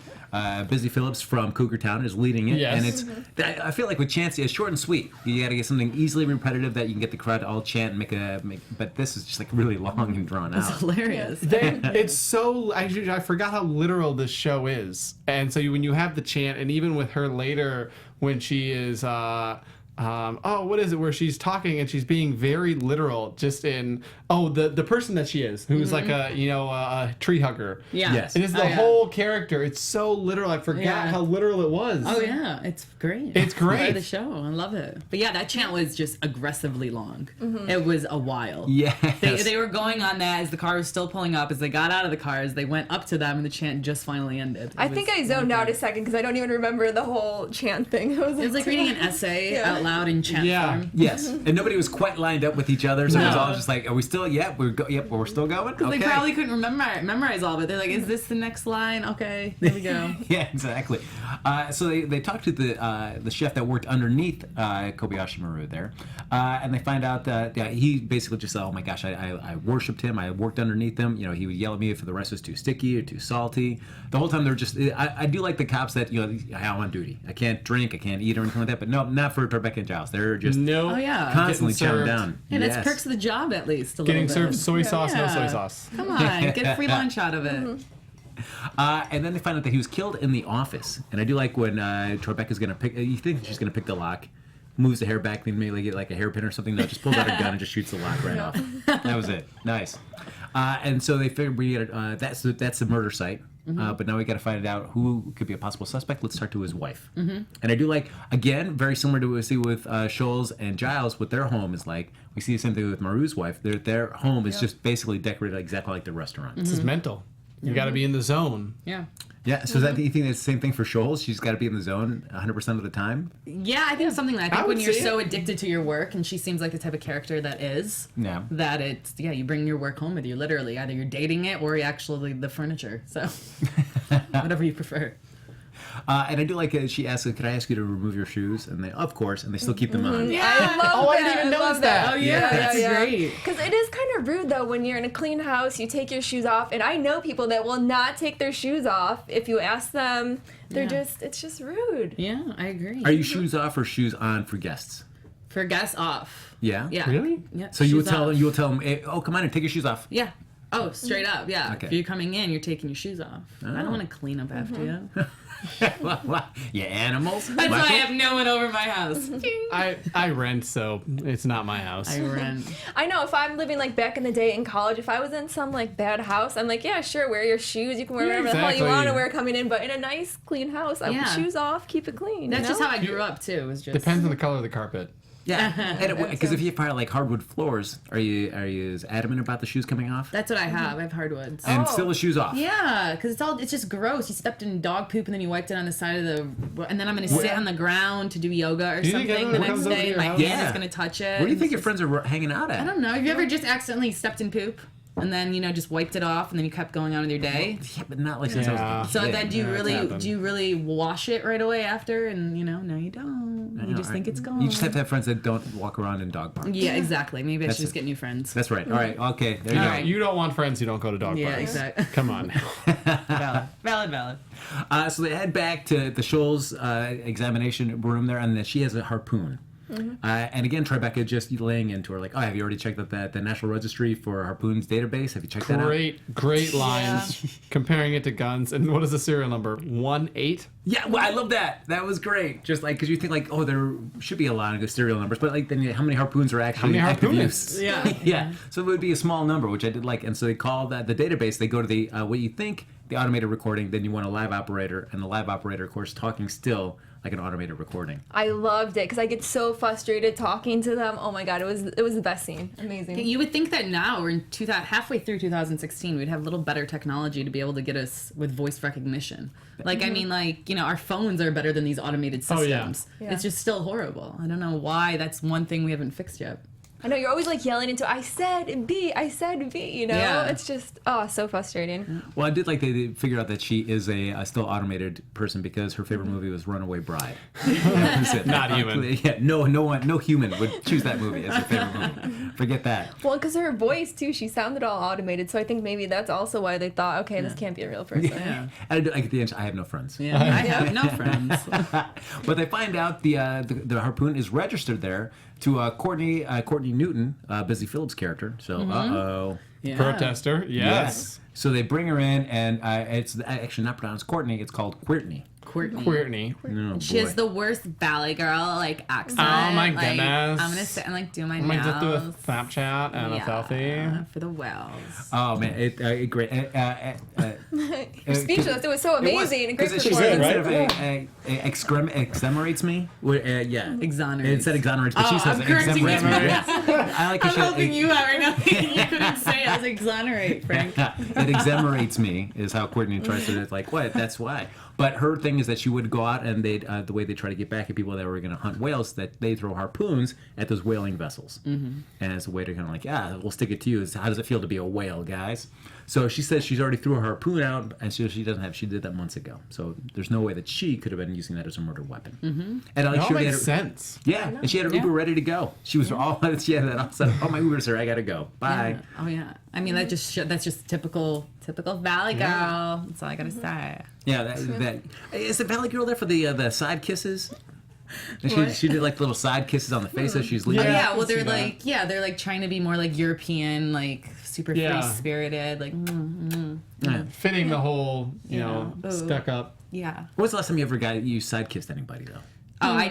Speaker 1: Busy Phillips from Cougar Town is leading it,
Speaker 5: Yes.
Speaker 1: and it's. I feel like with chants, it's short and sweet. You got to get something easily repetitive that you can get the crowd to all chant and make. But this is just like really long and drawn
Speaker 4: It's
Speaker 1: out.
Speaker 4: hilarious.
Speaker 5: It's so I forgot how literal this show is, and so when you have the chant, and even with her later when she is what is it where she's talking and she's being very literal, just in the person that she is, who's like a tree hugger.
Speaker 4: Yeah.
Speaker 1: Yes.
Speaker 5: And it's the whole character. It's so literal. I forgot how literal it was.
Speaker 4: Oh yeah, it's great.
Speaker 5: It's great.
Speaker 4: Part of the show. I love it. But yeah, that chant was just aggressively long. It was a while.
Speaker 1: Yes.
Speaker 4: They were going on that as the car was still pulling up. As they got out of the cars, they went up to them, and the chant just finally ended.
Speaker 6: I think I zoned out a second because I don't even remember the whole chant thing. It was
Speaker 4: like reading an essay out loud in chant form.
Speaker 1: Yes, and nobody was quite lined up with each other, so it was all just like, "Are we still? Yep, we're still going." Okay.
Speaker 4: They probably couldn't memorize all of it. They're like, "Is this the next line? Okay, here we go."
Speaker 1: Yeah, exactly. So they talked to the chef that worked underneath Kobayashi Maru there, and they find out that he basically just said, "Oh my gosh, I worshipped him. I worked underneath him. You know, he would yell at me if the rice was too sticky or too salty. The whole time they're just. I do like the cops that I'm on duty. I can't drink, I can't eat or anything like that. But no, not for Tribeca and Giles. They're just
Speaker 5: No.
Speaker 4: Oh yeah.
Speaker 1: constantly
Speaker 5: Getting
Speaker 1: chowing
Speaker 5: served.
Speaker 1: down.
Speaker 4: And
Speaker 1: Yes.
Speaker 4: it's perks of the job at least. A
Speaker 5: Getting
Speaker 4: little bit.
Speaker 5: served soy sauce, no soy
Speaker 4: Yeah.
Speaker 5: sauce.
Speaker 4: Come on, get a free lunch out of it.
Speaker 1: And then they find out that he was killed in the office. And I do like when Tribeca's going to pick, you think she's going to pick the lock, moves the hair back, then maybe get like a hairpin or something. No, just pulls out a gun and just shoots the lock right off. That was it. Nice. And so they figured that's the murder site. But now we got to find out who could be a possible suspect. Let's start to his wife. And I do like, again, very similar to what we see with Scholes and Giles, what their home is like. We see the same thing with Maru's wife. Their home is just basically decorated exactly like the restaurant.
Speaker 5: This is mental. You got to be in the zone.
Speaker 4: Yeah.
Speaker 1: Yeah, so do you think that's the same thing for Scholes? She's got to be in the zone 100% of the time?
Speaker 4: Yeah, I think it's something that I think
Speaker 5: would
Speaker 4: when you're
Speaker 5: see
Speaker 4: so
Speaker 5: it.
Speaker 4: addicted to your work, and she seems like the type of character that is,
Speaker 1: Yeah.
Speaker 4: that it's, you bring your work home with you, literally. Either you're dating it or you're actually the furniture. So, whatever you prefer.
Speaker 1: And I do like she asks, could I ask you to remove your shoes? And they, of course, and they still keep them on.
Speaker 6: I love
Speaker 5: I
Speaker 6: that.
Speaker 5: didn't even
Speaker 6: love
Speaker 5: notice that.
Speaker 4: Oh, yeah, that's great.
Speaker 6: Because it is kind of rude though when you're in a clean house, you take your shoes off, and I know people that will not take their shoes off if you ask them. It's just rude.
Speaker 4: Yeah, I agree.
Speaker 1: Are you shoes off or shoes on for guests?
Speaker 4: For guests, off.
Speaker 1: Yeah?
Speaker 4: Yeah.
Speaker 5: Really?
Speaker 4: Yeah.
Speaker 1: So you would
Speaker 4: shoes
Speaker 1: tell
Speaker 4: off.
Speaker 1: them, hey, oh, come on and take your shoes off.
Speaker 4: Yeah. Oh, straight up, yeah.
Speaker 1: Okay.
Speaker 4: If you're coming in, you're taking your shoes off. I
Speaker 1: Oh.
Speaker 4: don't want to clean up after you.
Speaker 1: You animals.
Speaker 4: That's why I
Speaker 1: Michael?
Speaker 4: have no one over my house.
Speaker 5: I rent, so it's not my house.
Speaker 4: I rent.
Speaker 6: I know if I'm living like back in the day in college, if I was in some like bad house, I'm like, yeah, sure, wear your shoes. You can wear whatever the hell you
Speaker 5: exactly.
Speaker 6: want to wear coming in, but in a nice clean house, I
Speaker 4: Yeah.
Speaker 6: would shoes off, keep it clean.
Speaker 4: That's
Speaker 6: you
Speaker 4: just
Speaker 6: know?
Speaker 4: how I grew up too. It was just
Speaker 5: Depends on the color of the carpet.
Speaker 1: Yeah, because if you have like hardwood floors, are you as adamant about the shoes coming off?
Speaker 4: That's what I have. I have hardwoods.
Speaker 1: And still the shoes off.
Speaker 4: Yeah, because it's just gross. You stepped in dog poop and then you wiped it on the side of the, and then I'm gonna sit on the ground to do yoga or
Speaker 5: you think
Speaker 4: something the
Speaker 5: everyone
Speaker 4: next
Speaker 5: comes over to
Speaker 4: day.
Speaker 5: your
Speaker 4: My
Speaker 5: house?
Speaker 4: hand
Speaker 1: Yeah.
Speaker 4: is gonna touch it.
Speaker 1: Where do you think
Speaker 4: and
Speaker 1: your
Speaker 4: it's
Speaker 1: friends are hanging out at?
Speaker 4: I don't know. Have you ever just accidentally stepped in poop and then just wiped it off and then you kept going on with your day?
Speaker 1: Yeah, but not like since I was
Speaker 5: Yeah.
Speaker 1: a
Speaker 4: So
Speaker 1: kid.
Speaker 4: then do
Speaker 5: happened.
Speaker 4: you really wash it right away after? And no, you don't. You just think it's gone.
Speaker 1: You just have to have friends that don't walk around in dog parks.
Speaker 4: Yeah, exactly. Maybe I
Speaker 1: That's
Speaker 4: should just
Speaker 1: it.
Speaker 4: get new friends.
Speaker 1: That's right. All right. Okay. There you
Speaker 5: No,
Speaker 1: go.
Speaker 4: right.
Speaker 5: you don't want friends who don't go to dog
Speaker 4: Yeah,
Speaker 5: parks.
Speaker 4: exactly.
Speaker 5: Come on.
Speaker 4: Valid.
Speaker 1: So they head back to the Scholes examination room there, and then she has a harpoon. And again, Tribeca just laying into her like, oh, have you already checked out the National Registry for Harpoons database? Have you checked that out?
Speaker 5: Great lines. Comparing it to guns. And what is the serial number? 18?
Speaker 1: Yeah, well, I love that. That was great. Just like, because you think like, oh, there should be a lot of good serial numbers, but like, then how many harpoons are actually
Speaker 5: many
Speaker 1: active
Speaker 5: harpoonists?
Speaker 1: use?
Speaker 4: Yeah.
Speaker 1: Yeah. So it would be a small number, which I did like. And so they call that the database. They go to the what you think the automated recording. Then you want a live operator, and the live operator, of course, talking still like an automated recording.
Speaker 6: I loved it because I get so frustrated talking to them. Oh my god, it was the best scene. Amazing.
Speaker 4: You would think that now we're in halfway through 2016, we'd have a little better technology to be able to get us with voice recognition. Like, I mean, like, our phones are better than these automated
Speaker 5: Oh,
Speaker 4: systems.
Speaker 5: yeah.
Speaker 6: Yeah.
Speaker 4: It's just still horrible. I don't know why that's one thing we haven't fixed yet.
Speaker 6: I know you're always like yelling into I said B, you know?
Speaker 4: Yeah.
Speaker 6: It's just so frustrating.
Speaker 1: Well, I did like they figured out that she is a still automated person because her favorite movie was Runaway Bride. That was it.
Speaker 5: Not human.
Speaker 1: Yeah, no human would choose that movie as their favorite movie. Forget that.
Speaker 6: Well, because her voice too, she sounded all automated, so I think maybe that's also why they thought, okay, this can't be a real person.
Speaker 4: Yeah.
Speaker 1: And like at the end, I have no friends.
Speaker 4: Yeah. I have no friends.
Speaker 1: But they find out the harpoon is registered there to Courtney Newton, Busy Phillips' character. So, uh-oh.
Speaker 4: Yeah.
Speaker 5: Protester. Yes.
Speaker 1: So they bring her in, and it's actually not pronounced Courtney, it's called Quirtney.
Speaker 5: Courtney.
Speaker 1: Oh,
Speaker 4: She
Speaker 1: boy.
Speaker 4: has the worst valley girl accent.
Speaker 5: Oh, my
Speaker 4: Like,
Speaker 5: goodness.
Speaker 4: I'm gonna sit and do my
Speaker 5: I'm
Speaker 4: nails.
Speaker 5: gonna just do a Snapchat and a selfie.
Speaker 4: for the wells.
Speaker 1: Oh man, it great.
Speaker 6: You're speechless. It was so amazing and great
Speaker 1: Because she
Speaker 6: performance.
Speaker 1: said instead of exonerates me. Yeah,
Speaker 4: Exonerates.
Speaker 1: It said exonerates, but she says
Speaker 4: I'm correcting
Speaker 1: exonerates
Speaker 4: you.
Speaker 1: me. Yeah. I like how
Speaker 4: I'm
Speaker 1: she
Speaker 4: helping you out right now. You couldn't say it. I was exonerate, Frank.
Speaker 1: It exonerates me is how Courtney tries to. It's like what? That's why. But her thing is that she would go out and they the way they try to get back at people that were going to hunt whales, that they throw harpoons at those whaling vessels, and it's a way to kind of we'll stick it to you. How does it feel to be a whale, guys? So she says she's already threw a harpoon out, and she doesn't have. She did that months ago, so there's no way that she could have been using that as a murder weapon. And I
Speaker 5: It all
Speaker 1: sure
Speaker 5: makes sense.
Speaker 1: Yeah, and she had her Uber ready to go. She was all she had that all set. Oh, my Uber's here. I gotta go. Bye.
Speaker 4: Yeah. Oh yeah. I mean that's just typical Valley girl. That's all I gotta say.
Speaker 1: Yeah, that is the Valley Girl there for the side kisses. And she did like little side kisses on the face as she's leaving.
Speaker 4: Oh, yeah,
Speaker 5: I
Speaker 4: well,
Speaker 5: can
Speaker 4: they're
Speaker 5: see that.
Speaker 4: they're trying to be more European, super
Speaker 5: Yeah.
Speaker 4: free spirited,
Speaker 5: Fitting the whole,
Speaker 4: Yeah. Ooh.
Speaker 5: stuck up.
Speaker 4: yeah.
Speaker 1: When was the last time you ever you side kissed anybody though?
Speaker 4: Oh, I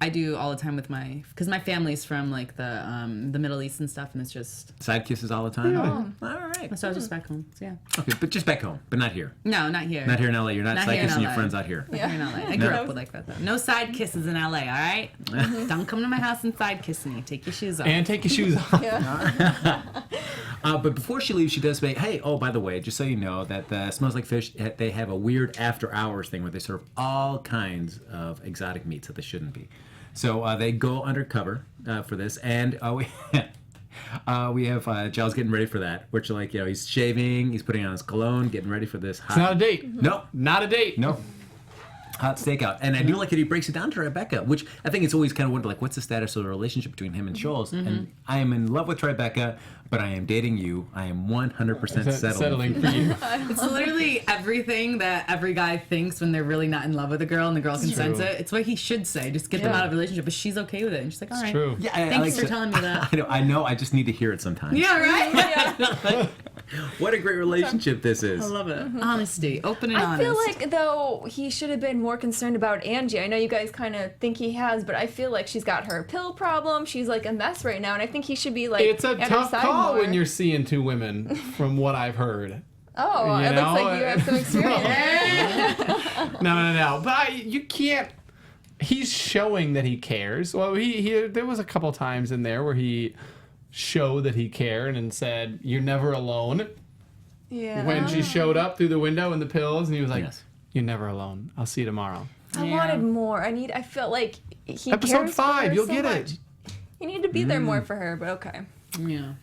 Speaker 4: do all the time with because my family's from the Middle East and stuff, and it's just
Speaker 1: Side kisses all the time.
Speaker 5: Yeah.
Speaker 1: All right.
Speaker 4: so I was just back home. So yeah.
Speaker 1: Okay, but just back home, but not here.
Speaker 4: No, not here.
Speaker 1: Not here in LA. You're not
Speaker 4: Not
Speaker 1: side
Speaker 4: here in
Speaker 1: kissing your
Speaker 4: LA.
Speaker 1: friends out here.
Speaker 4: Not here in LA. I grew up with that though. No side kisses in LA. All right. Don't come to my house and side kiss me. Take your shoes off.
Speaker 5: And take your shoes off.
Speaker 1: But before she leaves, she does say, "Hey, oh, by the way, just so you know that Smells Like Fish, they have a weird after hours thing where they serve all kinds of exotic meats that they shouldn't be." So they go undercover for this, and we have Giles getting ready for that, which he's shaving, he's putting on his cologne, getting ready for this.
Speaker 5: It's not a date.
Speaker 1: No,
Speaker 5: Not a date.
Speaker 1: no. Hot stakeout. And I do like that he breaks it down to Tribeca, which I think it's always kind of wondered, what's the status of the relationship between him and Scholes? And I am in love with Tribeca, but I am dating you. I am 100%
Speaker 5: Settling for you.
Speaker 4: It's literally everything that every guy thinks when they're really not in love with a girl and the girl can sense it. It's what he should say. Just get them out of a relationship. But she's okay with it. And she's like, all right.
Speaker 5: True.
Speaker 1: Yeah,
Speaker 4: Thanks for telling me that.
Speaker 1: I know. I just need to hear it sometimes.
Speaker 4: Yeah, right?
Speaker 1: What a great relationship this is.
Speaker 4: I love it. Honesty. Open and
Speaker 6: I
Speaker 4: honest.
Speaker 6: feel like, though, he should have been more concerned about Angie. I know you guys kind of think he has, but I feel like she's got her pill problem. She's a mess right now, and I think he should be
Speaker 5: It's a
Speaker 6: at her
Speaker 5: tough
Speaker 6: side
Speaker 5: call
Speaker 6: more.
Speaker 5: when you're seeing two women, from what I've heard.
Speaker 6: Oh,
Speaker 5: You
Speaker 6: it
Speaker 5: know?
Speaker 6: looks like you have some experience.
Speaker 5: No. But you can't. He's showing that he cares. Well, he there was a couple times in there where he showed that he cared and said, "You're never alone."
Speaker 6: Yeah.
Speaker 5: When she showed up through the window in the pills, and he was like,
Speaker 1: Yes.
Speaker 5: "You're never alone. I'll see you tomorrow."
Speaker 6: I wanted more. I felt like he
Speaker 5: Episode
Speaker 6: cares
Speaker 5: 5,
Speaker 6: for her
Speaker 5: you'll
Speaker 6: so
Speaker 5: get
Speaker 6: much.
Speaker 5: it.
Speaker 6: You need to be there more for her, but okay.
Speaker 4: Yeah.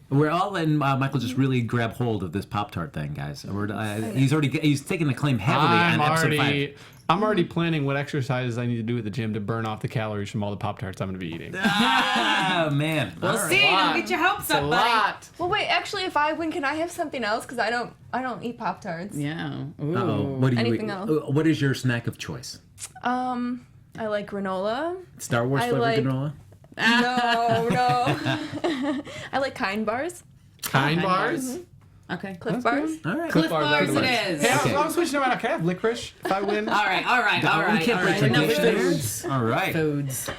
Speaker 1: We're all letting Michael just really grab hold of this Pop-Tart thing, guys. He's taking the claim heavily on episode 5.
Speaker 5: I'm already planning what exercises I need to do at the gym to burn off the calories from all the Pop-Tarts I'm going to be eating.
Speaker 1: Ah, man.
Speaker 4: We'll see. Don't get your hopes up, buddy.
Speaker 6: Well, wait. Actually, if I win, can I have something else? Because I don't eat Pop-Tarts.
Speaker 4: Yeah. Ooh.
Speaker 1: Uh-oh. What do you
Speaker 6: Anything
Speaker 1: eat?
Speaker 6: else?
Speaker 1: What is your snack of choice?
Speaker 6: I like granola.
Speaker 1: Star Wars
Speaker 6: I
Speaker 1: flavored
Speaker 6: like-
Speaker 1: granola?
Speaker 6: No. I like Kind bars.
Speaker 5: Kind bars?
Speaker 4: Okay.
Speaker 6: Cliff bars.
Speaker 1: All right.
Speaker 4: Cliff bars it is.
Speaker 5: Hey,
Speaker 1: Okay.
Speaker 5: I'm switching around. Can I have licorice if I win?
Speaker 4: All right.
Speaker 1: We can't break
Speaker 4: Enough
Speaker 1: traditions.
Speaker 4: foods.
Speaker 1: All right.
Speaker 4: Foods.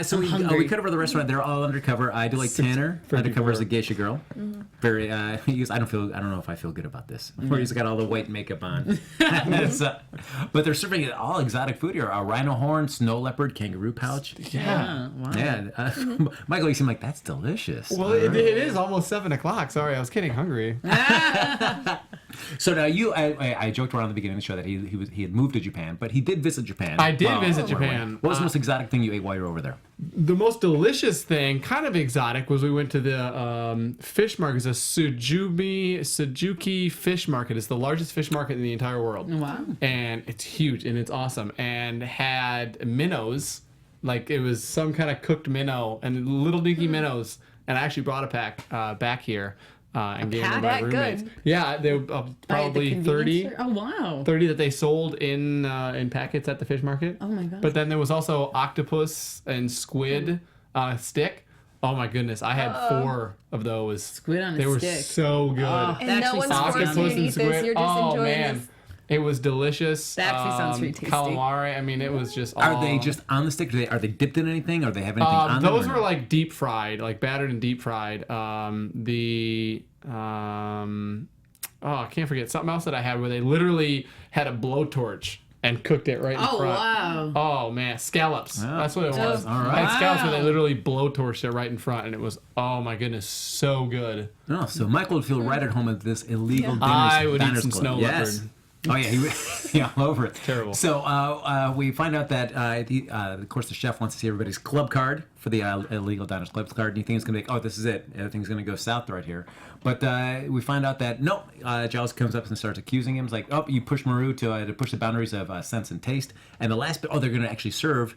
Speaker 1: So we cut over the restaurant. They're all undercover. I do like Tanner. Undercover as a geisha girl. Very. I don't know if I feel good about this. Where he's got all the white makeup on. But they're serving all exotic food here: a rhino horn, snow leopard, kangaroo pouch.
Speaker 5: Yeah.
Speaker 4: Wow.
Speaker 1: Yeah. Michael, you seem like that's delicious.
Speaker 5: Well, it is almost 7 o'clock. Sorry, I was getting hungry.
Speaker 1: So now I joked around at the beginning of the show that he had moved to Japan, but he did visit Japan.
Speaker 5: I did
Speaker 1: Wow.
Speaker 5: visit Japan.
Speaker 1: What was the most exotic thing you ate while you were over there?
Speaker 5: The most delicious thing, kind of exotic, was we went to the fish market. It's a Suzuki fish market. It's the largest fish market in the entire world.
Speaker 4: Wow.
Speaker 5: And it's huge and it's awesome. And had minnows, like it was some kind of cooked minnow and little dinky minnows. And I actually brought a pack back here and gave them to my
Speaker 6: That
Speaker 5: roommates.
Speaker 6: good?
Speaker 5: Yeah, they were
Speaker 4: By the
Speaker 5: probably
Speaker 4: convenience
Speaker 5: 30.
Speaker 4: store? Oh wow.
Speaker 5: 30 that they sold in packets at the fish market.
Speaker 4: Oh my god.
Speaker 5: But then there was also octopus and squid on a stick. Oh my goodness, I had 4 of those.
Speaker 4: Squid on a
Speaker 5: they were
Speaker 4: stick.
Speaker 5: so good.
Speaker 4: Oh,
Speaker 6: And
Speaker 4: that
Speaker 6: no
Speaker 4: actually
Speaker 6: one's
Speaker 4: sounds
Speaker 6: forcing you
Speaker 5: Octopus
Speaker 6: to
Speaker 5: and
Speaker 6: eat this.
Speaker 5: squid.
Speaker 6: You're just
Speaker 5: Oh
Speaker 6: enjoying
Speaker 5: man,
Speaker 6: this.
Speaker 5: it was delicious.
Speaker 4: That actually sounds pretty tasty.
Speaker 5: Calamari. I mean, it was just.
Speaker 1: Are they just on the stick? Are they dipped in anything? Or they have anything on them?
Speaker 5: Those
Speaker 1: or
Speaker 5: were
Speaker 1: no?
Speaker 5: like deep fried, like battered and deep fried. I can't forget something else that I had where they literally had a blowtorch and cooked it right in
Speaker 4: Oh
Speaker 5: front.
Speaker 4: wow.
Speaker 5: Oh man, scallops. That's what it was.
Speaker 1: all right.
Speaker 5: I had scallops where they
Speaker 4: Wow.
Speaker 5: literally blowtorched it right in front, and it was, oh my goodness, so good.
Speaker 1: No, so Michael would feel right at home at this illegal dinners.
Speaker 5: I would eat
Speaker 1: diners
Speaker 5: some
Speaker 1: club.
Speaker 5: snow
Speaker 1: Yes.
Speaker 5: leopard.
Speaker 1: Oh yeah, he would be all over it.
Speaker 5: Terrible.
Speaker 1: So we find out that of course the chef wants to see everybody's club card for the illegal diners club card, and you think it's gonna be this is it, everything's gonna go south right here. But we find out that no, Giles comes up and starts accusing him. He's like, you pushed Maru to push the boundaries of sense and taste. And the last bit, they're gonna actually serve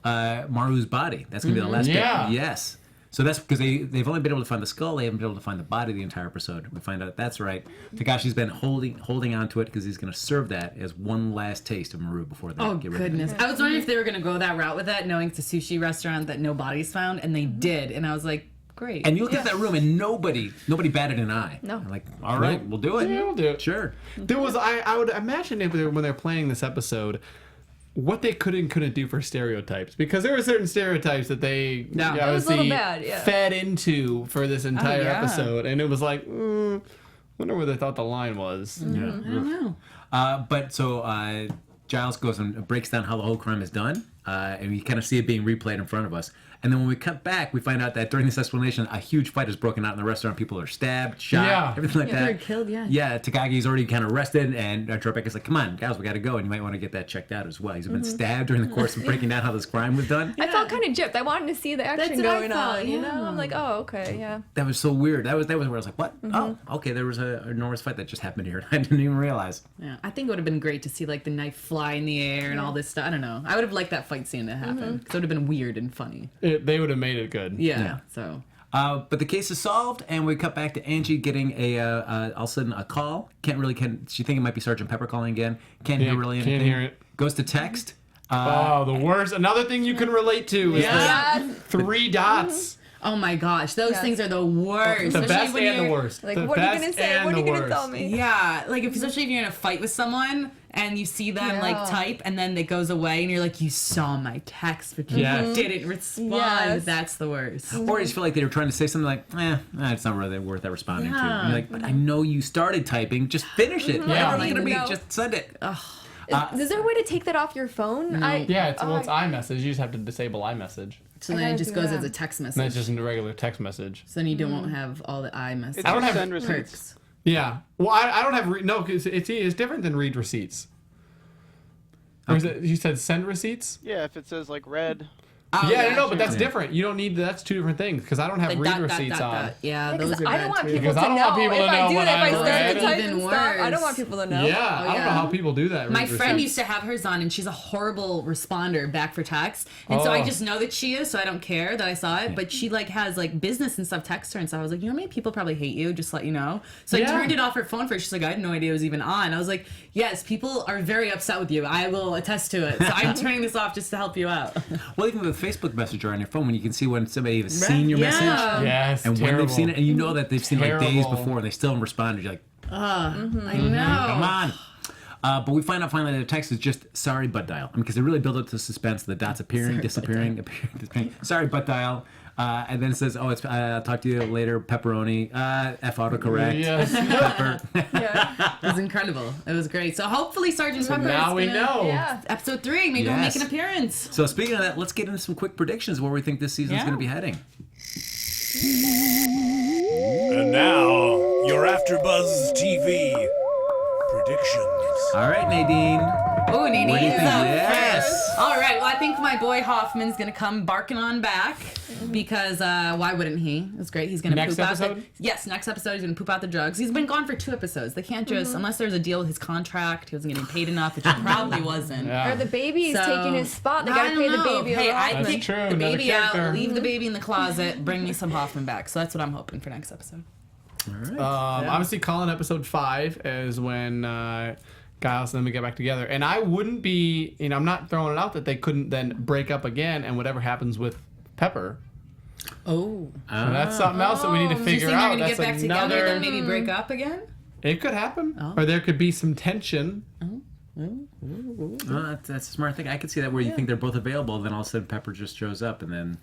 Speaker 1: Maru's body. That's gonna be the last
Speaker 5: Yeah.
Speaker 1: bit. Yes. So that's because they've only been able to find the skull. They haven't been able to find the body the entire episode. We find out that's right. Takashi's been holding on to it because he's going to serve that as one last taste of Maru before they
Speaker 4: Oh
Speaker 1: get rid of it.
Speaker 4: goodness! I was wondering if they were gonna go that route with that, knowing it's a sushi restaurant that no bodies found, and they did, and I was like, great.
Speaker 1: And you look at that room, and nobody batted an eye.
Speaker 6: No.
Speaker 1: They're like, all right, we'll do it.
Speaker 5: Yeah, we'll do it.
Speaker 1: Sure.
Speaker 5: There was, I would imagine when they're planning this episode, what they could and couldn't do for stereotypes, because there were certain stereotypes that they
Speaker 6: It was a little
Speaker 5: obviously
Speaker 6: bad, yeah.
Speaker 5: fed into for this entire
Speaker 4: yeah.
Speaker 5: episode, and it was like, wonder where they thought the line was.
Speaker 1: Yeah.
Speaker 4: I don't know.
Speaker 1: But so Giles goes and breaks down how the whole crime is done, and we kind of see it being replayed in front of us. And then when we cut back, we find out that during this explanation, a huge fight has broken out in the restaurant. People are stabbed, shot,
Speaker 5: Yeah.
Speaker 1: everything like that.
Speaker 4: They're killed, yeah.
Speaker 1: Yeah, Takagi's already kind of arrested, and Tribeca's like, come on, Giles, we got to go. And you might want to get that checked out as well. He's been stabbed during the course of breaking down how this crime was done.
Speaker 6: I felt kind of gypped. I wanted to see the action
Speaker 4: what I
Speaker 6: going
Speaker 4: thought,
Speaker 6: on, you know?
Speaker 4: yeah.
Speaker 6: I'm like, oh, okay, yeah.
Speaker 1: That was so weird. That was where I was like, what? Oh, okay, there was a enormous fight that just happened here. I didn't even realize.
Speaker 4: Yeah, I think it would have been great to see like the knife fly in the air and all this stuff. I don't know. I would have liked that fight scene to happen because it would have been weird and funny.
Speaker 5: They would have made it good.
Speaker 4: Yeah. So.
Speaker 1: But the case is solved, and we cut back to Angie getting all of a sudden a call. She think it might be Sergeant Pepper calling again. Can't hear really anything.
Speaker 5: Can't hear it.
Speaker 1: Goes to text.
Speaker 5: The worst. Another thing you can relate to is
Speaker 6: Yeah.
Speaker 5: the 3 dots.
Speaker 4: Oh my gosh, those
Speaker 6: Yeah.
Speaker 4: things are the worst.
Speaker 5: The
Speaker 4: especially
Speaker 5: best
Speaker 4: when
Speaker 5: and the
Speaker 4: you're-
Speaker 5: worst.
Speaker 6: Like,
Speaker 5: The
Speaker 6: what are you
Speaker 5: best
Speaker 6: going to say?
Speaker 5: and
Speaker 6: What are you
Speaker 5: the
Speaker 6: going to
Speaker 5: worst.
Speaker 6: tell me?
Speaker 4: Yeah, like especially if you're in a fight with someone and you see them
Speaker 6: Yeah.
Speaker 4: like type and then it goes away and you're like, you saw my text but you
Speaker 5: Yes.
Speaker 4: didn't respond.
Speaker 6: Yes.
Speaker 4: That's the worst.
Speaker 1: Or I just feel like they were trying to say something like, it's not really worth that responding to.
Speaker 4: Yeah.
Speaker 1: And you're like, but I know you started typing. Just finish it. Whatever it's
Speaker 6: I
Speaker 1: going to be,
Speaker 6: know.
Speaker 1: just send it.
Speaker 6: Is there a way to take that off your phone?
Speaker 5: Yeah, it's iMessage. You just have to disable iMessage.
Speaker 4: So then
Speaker 6: gotta
Speaker 4: it just
Speaker 6: do
Speaker 4: goes
Speaker 6: that.
Speaker 4: as a text
Speaker 5: And that's
Speaker 4: message.
Speaker 5: just a regular text message.
Speaker 4: So then you won't have all the iMessage
Speaker 7: It's
Speaker 5: I don't
Speaker 7: just
Speaker 5: have
Speaker 7: send receipts.
Speaker 4: perks.
Speaker 5: Yeah. Well, I don't have no, because it's different than read receipts. Or is it, you said send receipts?
Speaker 7: Yeah, if it says like red.
Speaker 4: Oh,
Speaker 5: yeah, I know, but
Speaker 4: sure.
Speaker 5: that's different. You don't need that's 2 different things because I don't have
Speaker 4: The
Speaker 5: read
Speaker 4: dot,
Speaker 5: receipts
Speaker 4: dot,
Speaker 5: on.
Speaker 4: dot. Yeah,
Speaker 6: Because
Speaker 4: those are
Speaker 6: I
Speaker 4: bad
Speaker 6: don't want
Speaker 4: too.
Speaker 6: people
Speaker 5: Because
Speaker 6: to
Speaker 5: I don't
Speaker 6: know.
Speaker 5: want people to
Speaker 6: if I
Speaker 5: know
Speaker 6: do
Speaker 5: when
Speaker 6: that, if
Speaker 5: I
Speaker 6: I start
Speaker 5: read.
Speaker 6: to type
Speaker 4: Even
Speaker 6: and stuff, I
Speaker 4: worse.
Speaker 6: don't want people to know.
Speaker 5: Yeah, I don't know how people do that.
Speaker 4: My
Speaker 5: read
Speaker 4: friend
Speaker 5: receipts.
Speaker 4: used to have hers on, and she's a horrible responder back for text. And so I
Speaker 5: Oh.
Speaker 4: just know that she is, so I don't care that I saw it. But she like has like business and stuff text her, and so I was like, you know, how many people probably hate you. Just to let you know. So I
Speaker 5: Yeah.
Speaker 4: turned it off her phone first. She's like, I had no idea it was even on. I was like, yes, people are very upset with you. I will attest to it. So I'm turning this off just to help you out.
Speaker 1: Well, even with Facebook Messenger on your phone, when you can see when somebody has seen your
Speaker 4: Yeah.
Speaker 1: message.
Speaker 5: Yes,
Speaker 1: And when
Speaker 5: terrible.
Speaker 1: they've seen it, and you know that they've seen it like days
Speaker 5: Terrible.
Speaker 1: before, and they still haven't responded. You're like,
Speaker 4: I know.
Speaker 1: come on. But we find out finally that the text is just sorry, butt dial. I mean, because they really build up to suspense. The dots appearing, disappearing, appearing, disappearing. Sorry, butt dial. And then it says, it's I'll talk to you later, pepperoni. F autocorrect.
Speaker 5: Yes.
Speaker 1: Pepper.
Speaker 6: Yeah.
Speaker 4: It was incredible. It was great. So hopefully Sergeant Pepper
Speaker 5: now
Speaker 4: is
Speaker 5: we
Speaker 4: gonna-
Speaker 5: know.
Speaker 6: Yeah.
Speaker 4: Episode 3, maybe he'll
Speaker 1: Yes.
Speaker 4: make an appearance.
Speaker 1: So speaking of that, let's get into some quick predictions where we think this season's
Speaker 4: Yeah.
Speaker 1: going to be heading.
Speaker 8: And now, your AfterBuzz TV
Speaker 1: All right, Nadine.
Speaker 4: Oh, Nadine.
Speaker 1: What do you think? Yes.
Speaker 4: All right. Well, I think my boy Hoffman's gonna come barking on back because why wouldn't he? It's great. He's gonna
Speaker 5: Next
Speaker 4: poop out
Speaker 5: episode?
Speaker 4: yes, next episode he's gonna poop out the drugs. He's been gone for 2 episodes. They can't just unless there's a deal with his contract. He wasn't getting paid enough, which he probably wasn't.
Speaker 5: Yeah.
Speaker 6: Or the baby is
Speaker 4: So,
Speaker 6: taking his spot. They
Speaker 4: I
Speaker 6: gotta pay
Speaker 4: don't
Speaker 6: the
Speaker 4: know.
Speaker 6: baby.
Speaker 4: Hey,
Speaker 6: over
Speaker 4: I
Speaker 6: Hoffman.
Speaker 4: kick
Speaker 5: true,
Speaker 4: the
Speaker 5: another
Speaker 4: baby out,
Speaker 5: character.
Speaker 4: leave the baby in the closet, bring me some Hoffman back. So that's what I'm hoping for next episode.
Speaker 5: Obviously, calling episode 5 is when Giles and them get back together. And I wouldn't be, I'm not throwing it out that they couldn't then break up again and whatever happens with Pepper.
Speaker 4: Oh.
Speaker 5: So that's something else that we need to
Speaker 4: Do you
Speaker 5: figure
Speaker 4: think they're
Speaker 5: out.
Speaker 4: gonna
Speaker 5: That's
Speaker 4: get back together,
Speaker 5: another.
Speaker 4: then maybe break up again?
Speaker 5: It could happen.
Speaker 4: Oh.
Speaker 5: Or there could be some tension.
Speaker 1: That's a smart thing. I could see that where you think they're both available, then all of a sudden Pepper just shows up, and then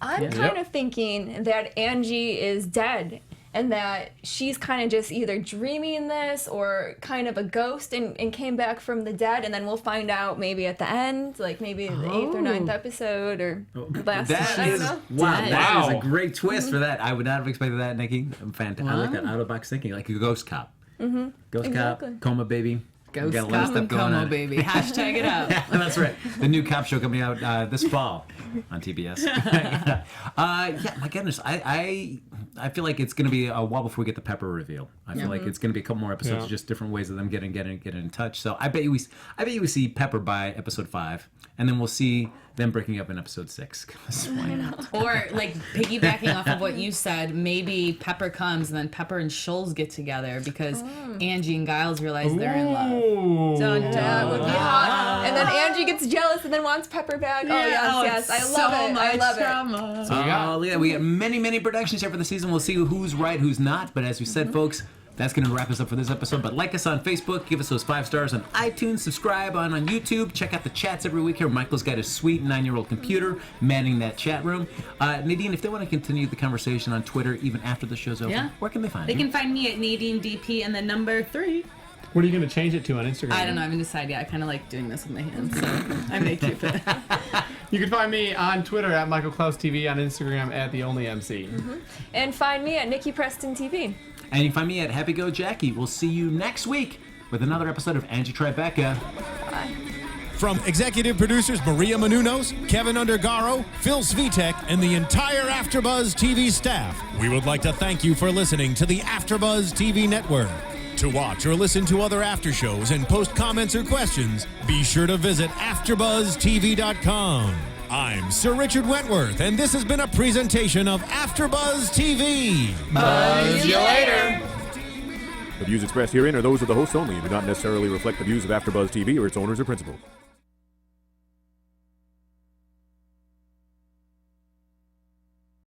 Speaker 6: I'm kind of thinking that Angie is dead and that she's kind of just either dreaming this or kind of a ghost and came back from the dead, and then we'll find out maybe at the end, like maybe the 8th or 9th episode or last
Speaker 1: that
Speaker 6: one. I don't
Speaker 1: is
Speaker 6: know.
Speaker 1: wow.
Speaker 4: Dead.
Speaker 1: That is a
Speaker 5: Wow.
Speaker 1: great twist for that. I would not have expected that, Nikki. Fantastic. I like that out of the box thinking, like a ghost cop. Ghost
Speaker 6: Exactly.
Speaker 1: cop, coma baby.
Speaker 4: Ghost
Speaker 1: Got a lot of
Speaker 4: cop
Speaker 1: stuff
Speaker 4: and
Speaker 1: going
Speaker 4: Como,
Speaker 1: on.
Speaker 4: baby. Hashtag it out.
Speaker 1: That's right. The new cop show coming out this fall on TBS. Yeah, my goodness. I feel like it's going to be a while before we get the Pepper reveal. I feel like it's going to be a couple more episodes,
Speaker 5: Yeah.
Speaker 1: just different ways of them getting in touch. So I bet you we see Pepper by episode 5, and then we'll see them breaking up in episode 6. 'Cause why not?
Speaker 4: Or like piggybacking off of what you said, maybe Pepper comes and then Pepper and Shoals get together because Angie and Giles realize they're in love.
Speaker 5: Ooh.
Speaker 4: Dun, dun.
Speaker 6: That would be hot. And then Angie gets jealous and then wants Pepper back. Oh, yes. I love it. I love it.
Speaker 5: So we got
Speaker 1: Yeah, we got many productions here for the season. We'll see who's right, who's not. But as we said, folks, that's going to wrap us up for this episode. But like us on Facebook, give us those 5 stars on iTunes, subscribe on YouTube, check out the chats every week here. Michael's got his sweet 9-year-old computer manning that chat room. Nadine, if they want to continue the conversation on Twitter even after the show's over,
Speaker 4: Yeah.
Speaker 1: where can they find
Speaker 4: They
Speaker 1: you?
Speaker 4: can find me at Nadine DP and the number 3.
Speaker 5: What are you going to change it to on Instagram?
Speaker 4: I don't know. I haven't decided yet. I kind of like doing this with my hands, so I may keep it.
Speaker 5: You can find me on Twitter at Michael Clouse TV, on Instagram at The Only MC.
Speaker 6: And find me at Nikki Preston TV.
Speaker 1: And you can find me at Happy Go Jackie. We'll see you next week with another episode of Angie Tribeca.
Speaker 2: From executive producers Maria Menounos, Kevin Undergaro, Phil Svitek, and the entire AfterBuzz TV staff, we would like to thank you for listening to the AfterBuzz TV network. To watch or listen to other after shows and post comments or questions, be sure to visit AfterBuzzTV.com. I'm Sir Richard Wentworth, and this has been a presentation of AfterBuzz TV.
Speaker 5: Buzz you later.
Speaker 8: The views expressed herein are those of the hosts only and do not necessarily reflect the views of AfterBuzz TV or its owners or principals.